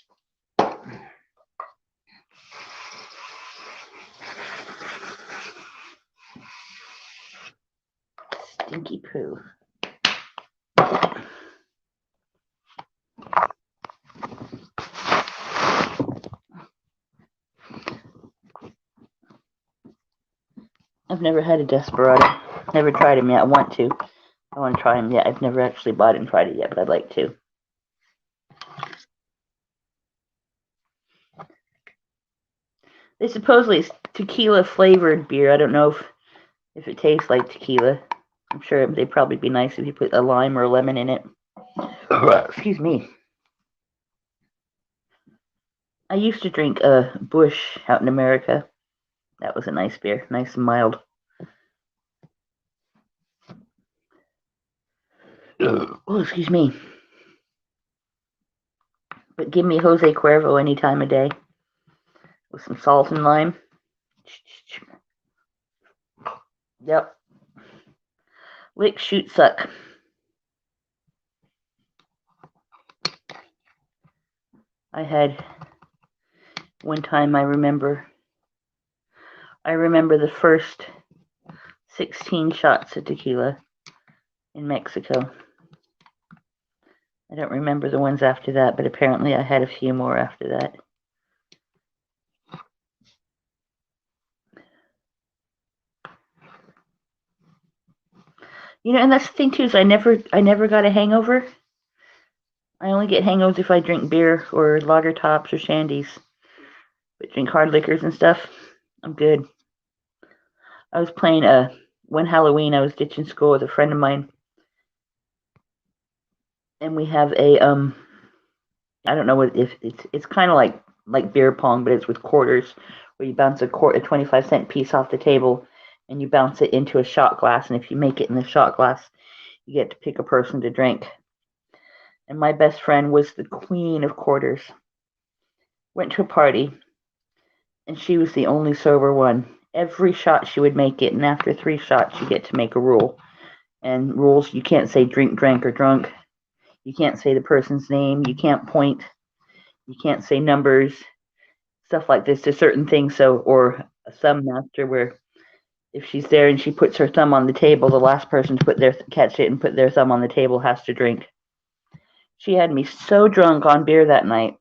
Stinky poo. I've never had a Desperado. Never tried them yet. I want to. I want to try them yet. I've never actually bought it and tried it yet, but I'd like to. They supposedly it's tequila flavored beer. I don't know if it tastes like tequila. I'm sure they'd probably be nice if you put a lime or a lemon in it. Excuse me. I used to drink a Busch out in America. That was a nice beer, nice and mild. Oh, excuse me. But give me Jose Cuervo any time of day with some salt and lime. Yep. Lick, shoot, suck. I had one time I remember the first 16 shots of tequila in Mexico. I don't remember the ones after that, but apparently I had a few more after that. You know, and that's the thing too, is I never got a hangover. I only get hangovers if I drink beer or lager tops or shandies. But drink hard liquors and stuff, I'm good. I was playing one Halloween, I was ditching school with a friend of mine, and we have a I don't know what if it's kind of like beer pong, but it's with quarters, where you bounce a 25-cent piece off the table, and you bounce it into a shot glass, and if you make it in the shot glass, you get to pick a person to drink. And my best friend was the queen of quarters. Went to a party, and she was the only sober one. Every shot she would make it, and after 3 shots, you get to make a rule. And rules, you can't say drink, drank, or drunk. You can't say the person's name. You can't point. You can't say numbers. Stuff like this. There's certain things. So, or a thumb master, where if she's there and she puts her thumb on the table, the last person to catch it and put their thumb on the table has to drink. She had me so drunk on beer that night.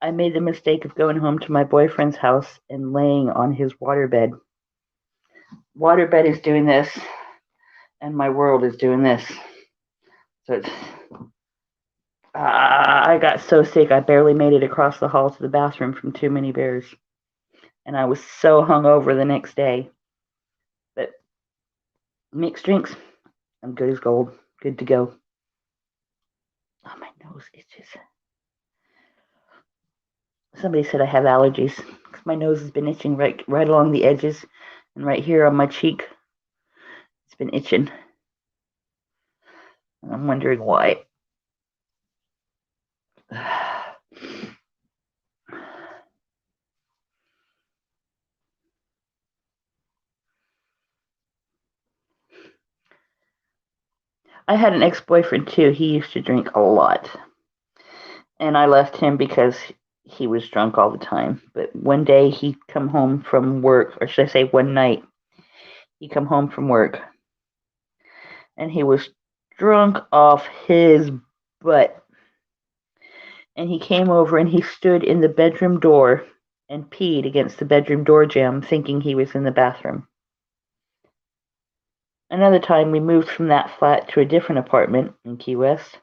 I made the mistake of going home to my boyfriend's house and laying on his waterbed. Waterbed is doing this, and my world is doing this. So it's, I got so sick I barely made it across the hall to the bathroom from too many beers. And I was so hungover the next day. But mixed drinks, I'm good as gold. Good to go. Oh, my nose itches. Somebody said I have allergies because my nose has been itching right along the edges and right here on my cheek. It's been itching. And I'm wondering why. I had an ex-boyfriend too. He used to drink a lot. And I left him because he was drunk all the time. But one day he come home from work, or should I say one night, he come home from work and he was drunk off his butt. And he came over and he stood in the bedroom door and peed against the bedroom door jamb, thinking he was in the bathroom. Another time we moved from that flat to a different apartment in Key West,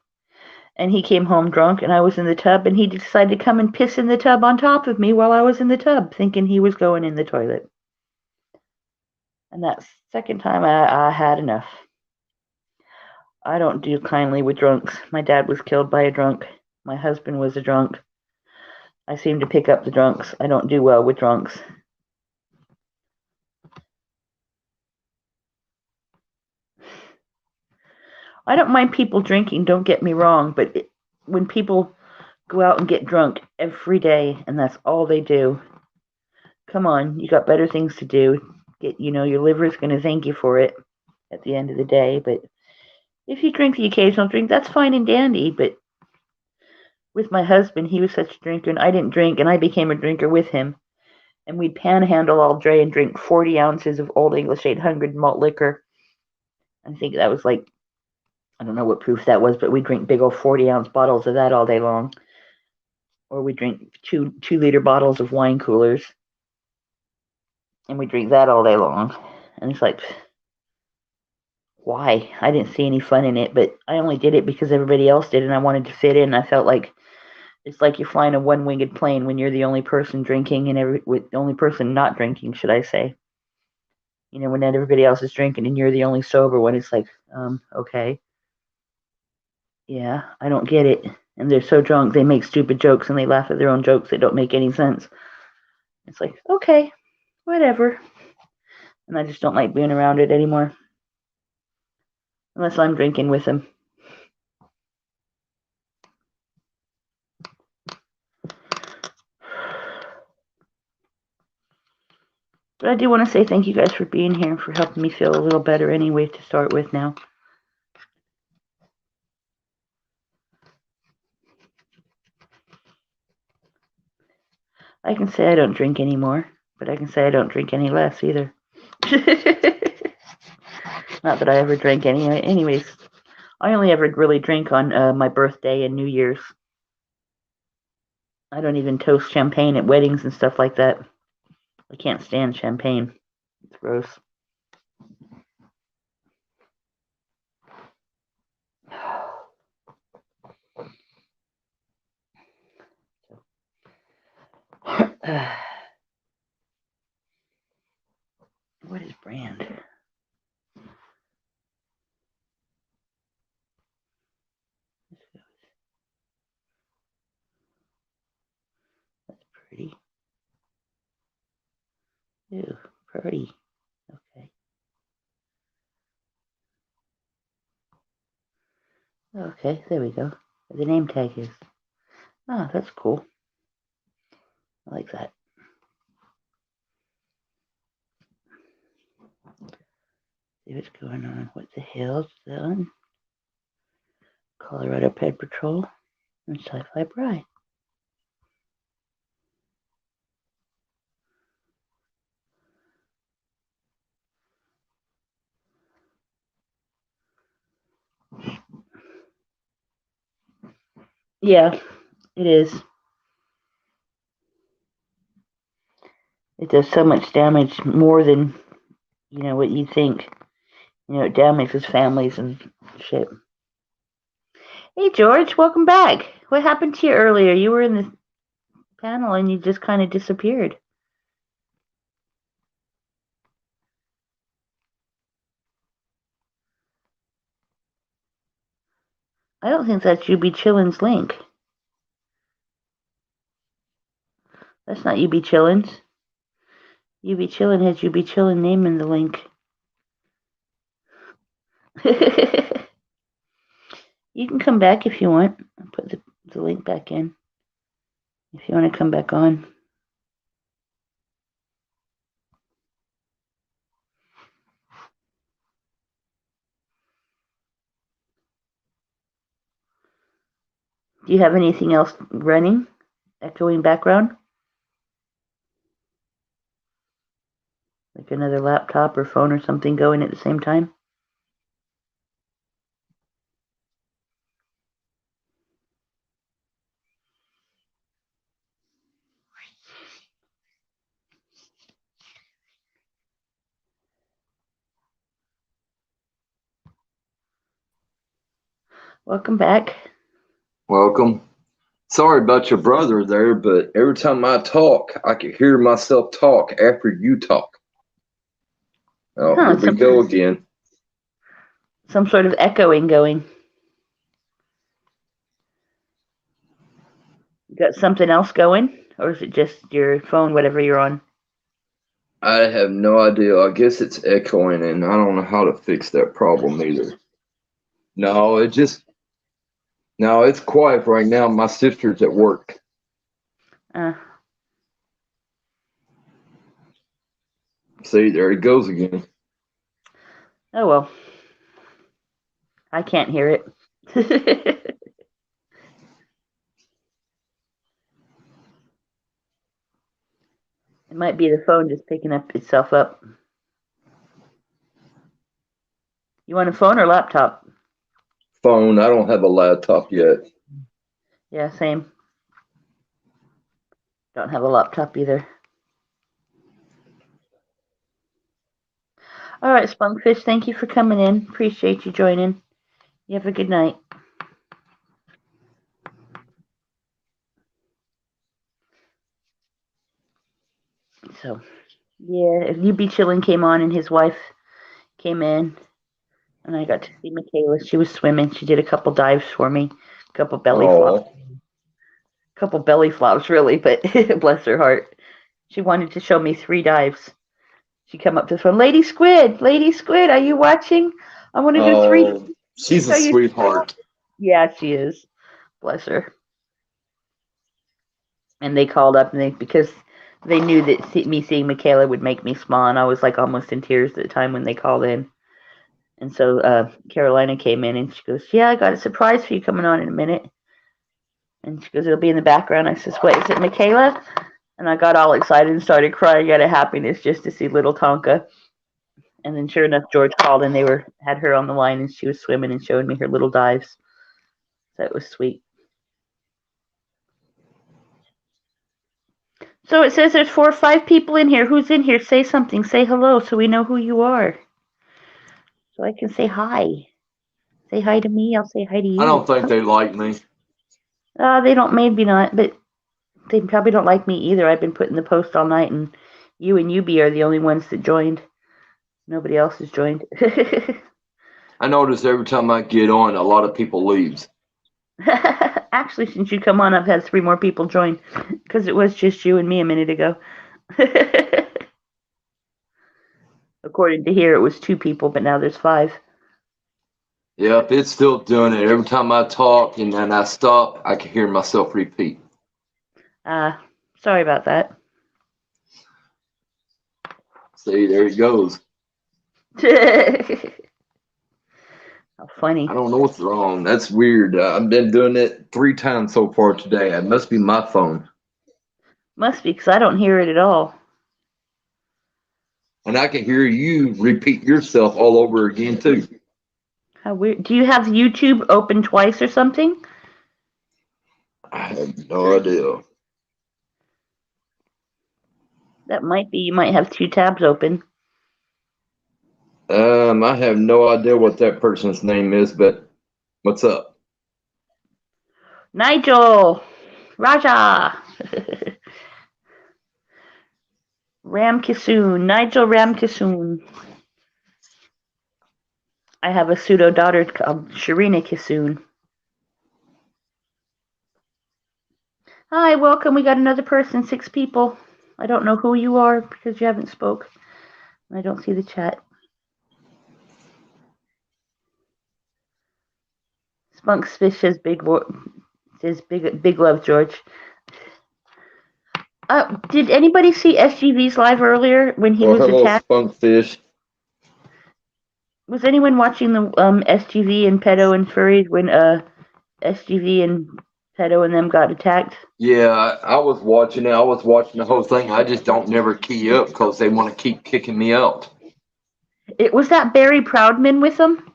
and he came home drunk and I was in the tub, and he decided to come and piss in the tub on top of me while I was in the tub, thinking he was going in the toilet. And that second time I had enough. I don't do kindly with drunks. My dad was killed by a drunk. My husband was a drunk. I seem to pick up the drunks. I don't do well with drunks. I don't mind people drinking, don't get me wrong, but when people go out and get drunk every day and that's all they do, come on, you got better things to do. Your liver's going to thank you for it at the end of the day. But if you drink the occasional drink, that's fine and dandy. But with my husband, he was such a drinker, and I didn't drink, and I became a drinker with him. And we'd panhandle all day and drink 40 ounces of Old English 800 malt liquor. I think that was like, I don't know what proof that was, but we'd drink big old 40-ounce bottles of that all day long. Or we'd drink 2-liter bottles of wine coolers. And we drink that all day long. And it's like, why? I didn't see any fun in it, but I only did it because everybody else did, and I wanted to fit in. I felt like it's like you're flying a one-winged plane when you're the only person drinking and the only person not drinking, should I say? When everybody else is drinking and you're the only sober one, it's like, okay, yeah, I don't get it. And they're so drunk, they make stupid jokes and they laugh at their own jokes that don't make any sense. It's like, okay, whatever. And I just don't like being around it anymore. Unless I'm drinking with them. But I do want to say thank you guys for being here and for helping me feel a little better anyway to start with now. I can say I don't drink anymore, but I can say I don't drink any less either. Not that I ever drank any. Anyways, I only ever really drink on my birthday and New Year's. I don't even toast champagne at weddings and stuff like that. I can't stand champagne. It's gross. What is brand? That's pretty. Ew, pretty. Okay. Okay, there we go. The name tag is. Oh, that's cool. I like that. See what's going on. What the hell's done? Colorado Pet Patrol and Sci-Fi Bride. Yeah, it is. It does so much damage, more than what you think. It damages families and shit. Hey George, welcome back. What happened to you earlier? You were in the panel and you just kind of disappeared. I don't think that's You Be Chillin's link. That's not You Be Chillin's. You Be Chillin has You Be Chillin name in the link. You can come back if you want. I'll put the link back in. If you want to come back on. Do you have anything else running? Echoing background? Like another laptop or phone or something going at the same time? Welcome back. Welcome. Sorry about your brother there, but every time I talk, I can hear myself talk after you talk. Oh, Huh, here we go again. Some sort of echoing going. You got something else going? Or is it just your phone, whatever you're on? I have no idea. I guess it's echoing, and I don't know how to fix that problem either. No, it's quiet right now. My sister's at work. See, there it goes again. Oh well. I can't hear it. It might be the phone just picking itself up. You want a phone or laptop? Phone. I don't have a laptop yet. Yeah, same. Don't have a laptop either. All right, Spunkfish, thank you for coming in. Appreciate you joining. You have a good night. So, yeah, if You Be Chillin' came on and his wife came in, and I got to see Michaela. She was swimming. She did a couple dives for me, a couple belly flops. Couple belly flops, really, but bless her heart. She wanted to show me 3 dives. She come up to the phone, Lady Squid, are you watching? I want to do 3. She's a sweetheart. Yeah, she is. Bless her. And they called up, and because they knew that me seeing Michaela would make me smile, and I was like almost in tears at the time when they called in. And so Carolina came in, and she goes, yeah, I got a surprise for you coming on in a minute. And she goes, it'll be in the background. I says, what, is it Michaela? And I got all excited and started crying out of happiness just to see little Tonka. And then sure enough, George called, and they had her on the line, and she was swimming and showing me her little dives. So it was sweet. So it says there's 4 or 5 people in here. Who's in here? Say something. Say hello so we know who you are. So I can say hi. Say hi to me. I'll say hi to you. I don't think they like me. They don't, maybe not, but they probably don't like me either. I've been putting the post all night, and you and Yubi are the only ones that joined. Nobody else has joined. I notice every time I get on, a lot of people leaves. Actually, since you come on, I've had 3 more people join because it was just you and me a minute ago. According to here, it was 2 people, but now there's 5. Yep, it's still doing it. Every time I talk and then I stop, I can hear myself repeat. Sorry about that. See, there it goes. How funny. I don't know what's wrong. That's weird. I've been doing it 3 times so far today. It must be my phone. Must be, because I don't hear it at all. And I can hear you repeat yourself all over again, too. How weird. Do you have YouTube open twice or something? I have no idea. That might be. You might have 2 tabs open. I have no idea what that person's name is, but what's up? Nigel! Raja! Ramkisoon. Nigel Ramkisoon. I have a pseudo daughter called Sharina Kisoon. Hi, welcome. We got another person, 6 people. I don't know who you are because you haven't spoke. I don't see the chat. Spunkfish says big love, George. Did anybody see SGV's live earlier when he was attacked? Spunkfish. Was anyone watching the SGV and Pedo and Furries when SGV and Pedo and them got attacked. Yeah, I was watching it. I was watching the whole thing. I just don't never key up because they want to keep kicking me out. It was that Barry Proudman with them.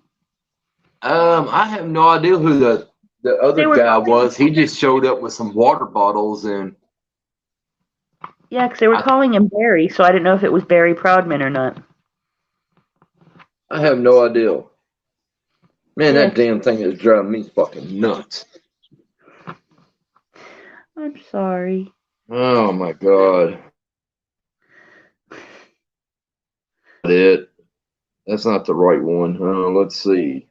I have no idea who the They other were guy was. He just showed up with some water bottles and Yeah, because they were I, calling him Barry, so I didn't know if it was Barry Proudman or not. I have no idea. Man, Yeah, that damn thing is driving me fucking nuts. I'm sorry. Oh my god. That's not the right one. Let's see.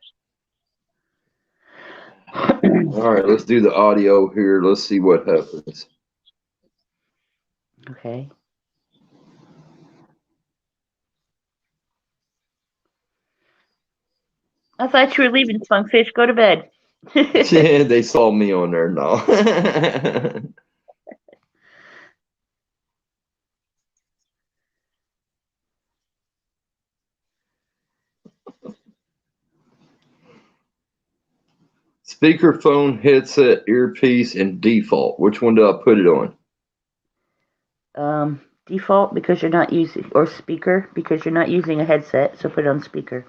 All right, let's do the audio here. Let's see what happens. Okay. I thought you were leaving, Spunkfish. Go to bed. Yeah, they saw me on there now. Speakerphone, headset, earpiece, and default. Which one do I put it on? Default because you're not using, or speaker because you're not using a headset, so put it on speaker.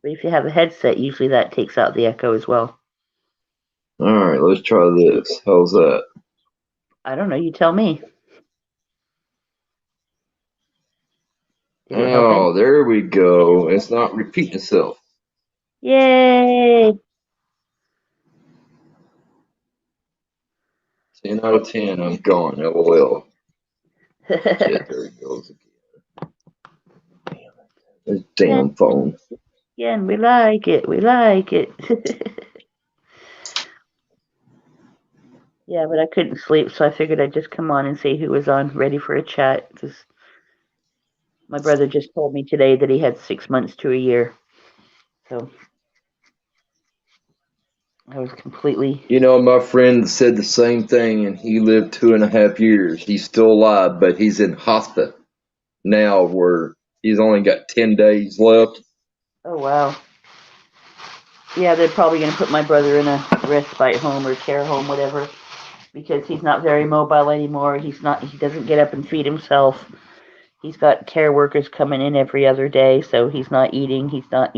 But if you have a headset, usually that takes out the echo as well. All right, let's try this. How's that? I don't know. You tell me. Did it help Oh, there we go. It's not repeating itself. Yay! 10 out of 10. I'm gone. LOL. Shit, there it goes again. This damn phone. Again, we like it. We like it. Yeah, but I couldn't sleep, so I figured I'd just come on and see who was on, ready for a chat, because my brother just told me today that he had 6 months to a year. So I was completely. You know, my friend said the same thing, and he lived 2.5 years. He's still alive, but he's in hospice now where he's only got 10 days left. Oh, wow. Yeah, they're probably going to put my brother in a respite home or care home, whatever, because he's not very mobile anymore. He doesn't get up and feed himself. He's got care workers coming in every other day, so he's not eating. He's not,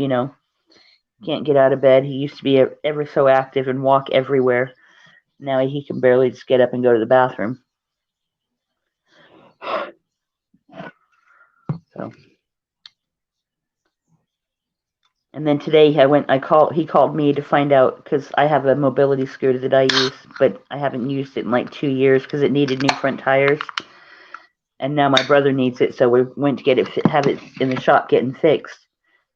can't get out of bed. He used to be ever so active and walk everywhere. Now he can barely just get up and go to the bathroom. So, and then today he called me to find out, because I have a mobility scooter that I use, but I haven't used it in like 2 years because it needed new front tires. And now my brother needs it, so we went to have it in the shop getting fixed.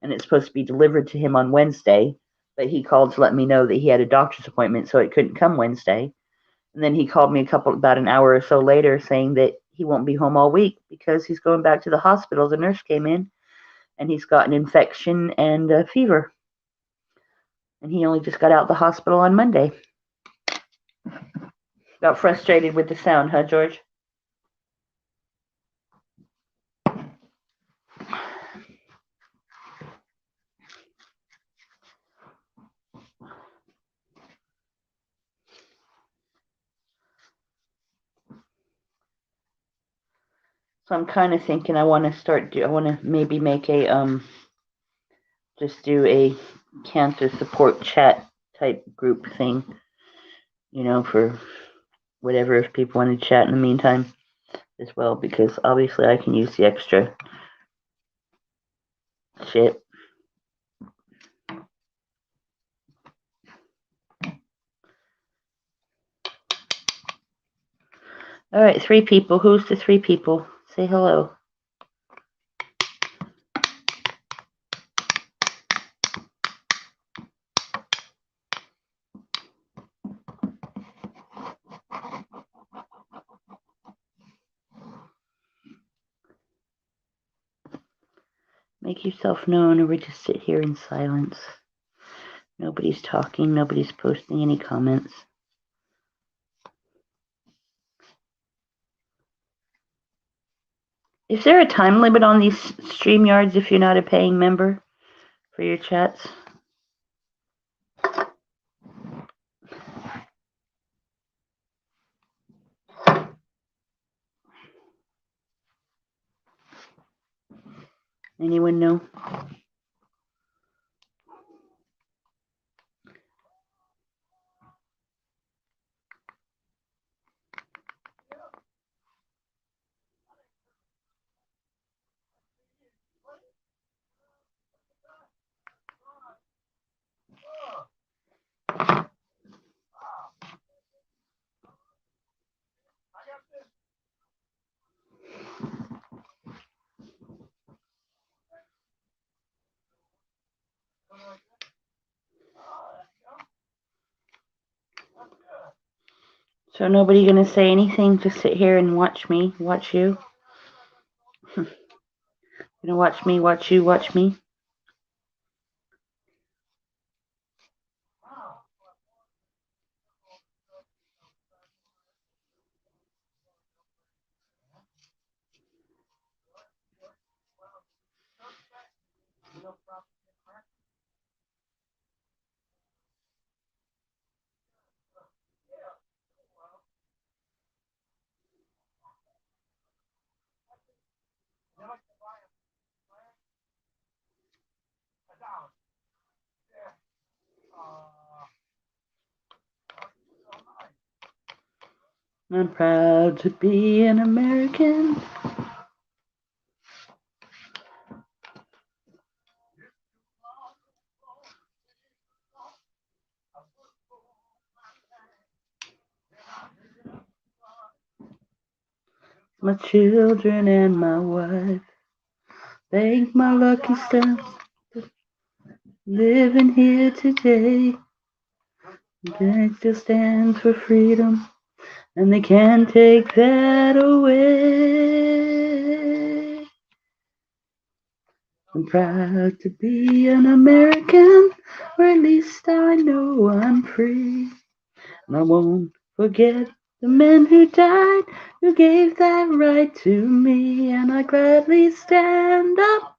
And it's supposed to be delivered to him on Wednesday, but he called to let me know that he had a doctor's appointment, so it couldn't come Wednesday. And then he called me about an hour or so later saying that he won't be home all week because he's going back to the hospital. The nurse came in and he's got an infection and a fever. And he only just got out of the hospital on Monday. Got frustrated with the sound, huh, George? So I'm kind of thinking I want to maybe make just do a cancer support chat type group thing, for whatever, if people want to chat in the meantime as well, because obviously I can use the extra shit. All right, 3 people. Who's the 3 people? Say hello. Make yourself known, or we just sit here in silence. Nobody's talking. Nobody's posting any comments. Is there a time limit on these StreamYards if you're not a paying member for your chats? Anyone know? So nobody gonna say anything? Just sit here and watch me, watch you. Gonna watch me, watch you, watch me. I'm proud to be an American. My children and my wife, thank my lucky stars, living here today. They still stands for freedom, and they can't take that away. I'm proud to be an American, or at least I know I'm free. And I won't forget the men who died, who gave that right to me. And I gladly stand up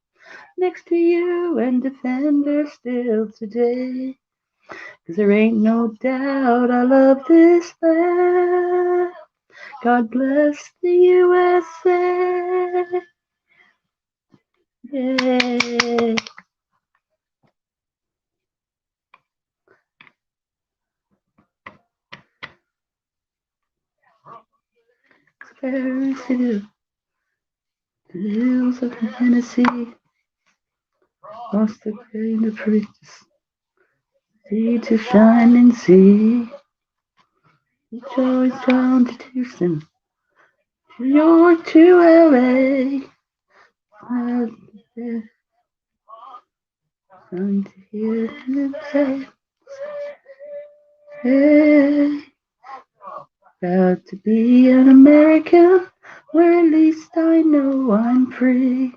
next to you and defend her still today. 'Cause there ain't no doubt I love this land. God bless the USA. Yeah. Very city, the hills of Tennessee, across the grain of riches, sea to shining sea. It's always down to Tucson, New York to LA. I'm to hear him say, hey, proud to be an American, where at least I know I'm free.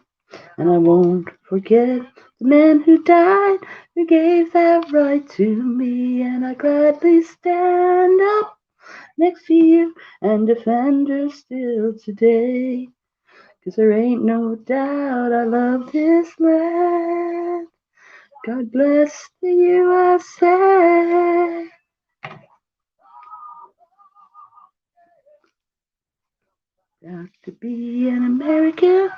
And I won't forget the men who died, who gave that right to me. And I gladly stand up next to you and defend her still today. 'Cause there ain't no doubt I love this land. God bless the USA. Proud to be an American.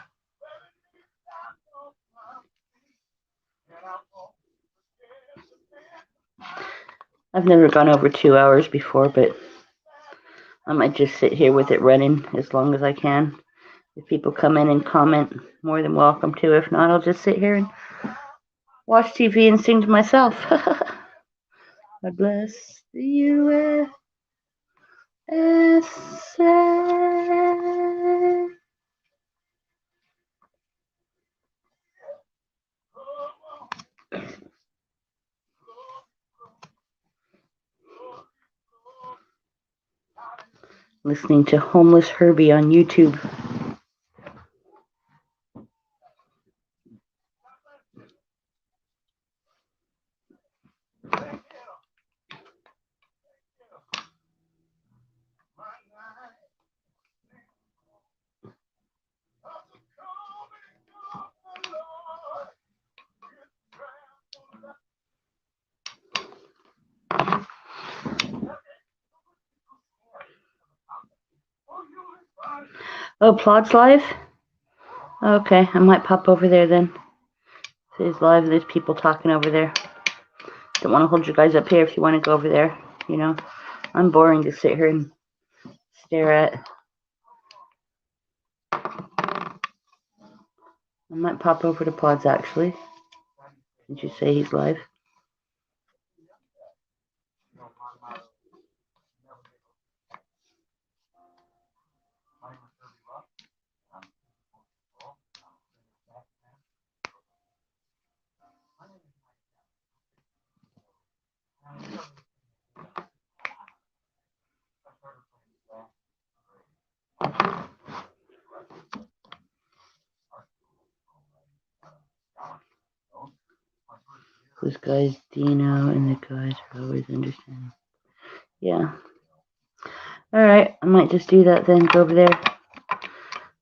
I've never gone over 2 hours before, but I might just sit here with it running as long as I can. If people come in and comment, more than welcome to. If not, I'll just sit here and watch TV and sing to myself. God bless the USA. Listening to Homeless Herbie on YouTube. Oh, Plod's live? Okay, I might pop over there then. There's live. There's people talking over there. Don't want to hold you guys up here if you want to go over there. You know, I'm boring to sit here and stare at. I might pop over to Pods actually. Did you say he's live? Those guys, Dino and the guys are always understanding. Yeah. Alright, I might just do that then, go over there.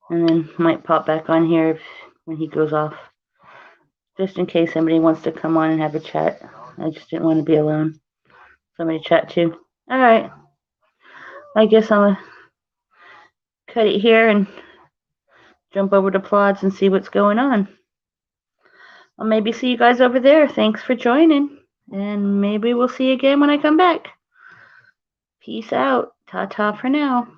And then might pop back on here when he goes off. Just in case somebody wants to come on and have a chat. I just didn't want to be alone. Somebody to chat to. Alright. I guess I'm going to cut it here and jump over to Plods and see what's going on. I'll maybe see you guys over there. Thanks for joining. And maybe we'll see you again when I come back. Peace out. Ta-ta for now.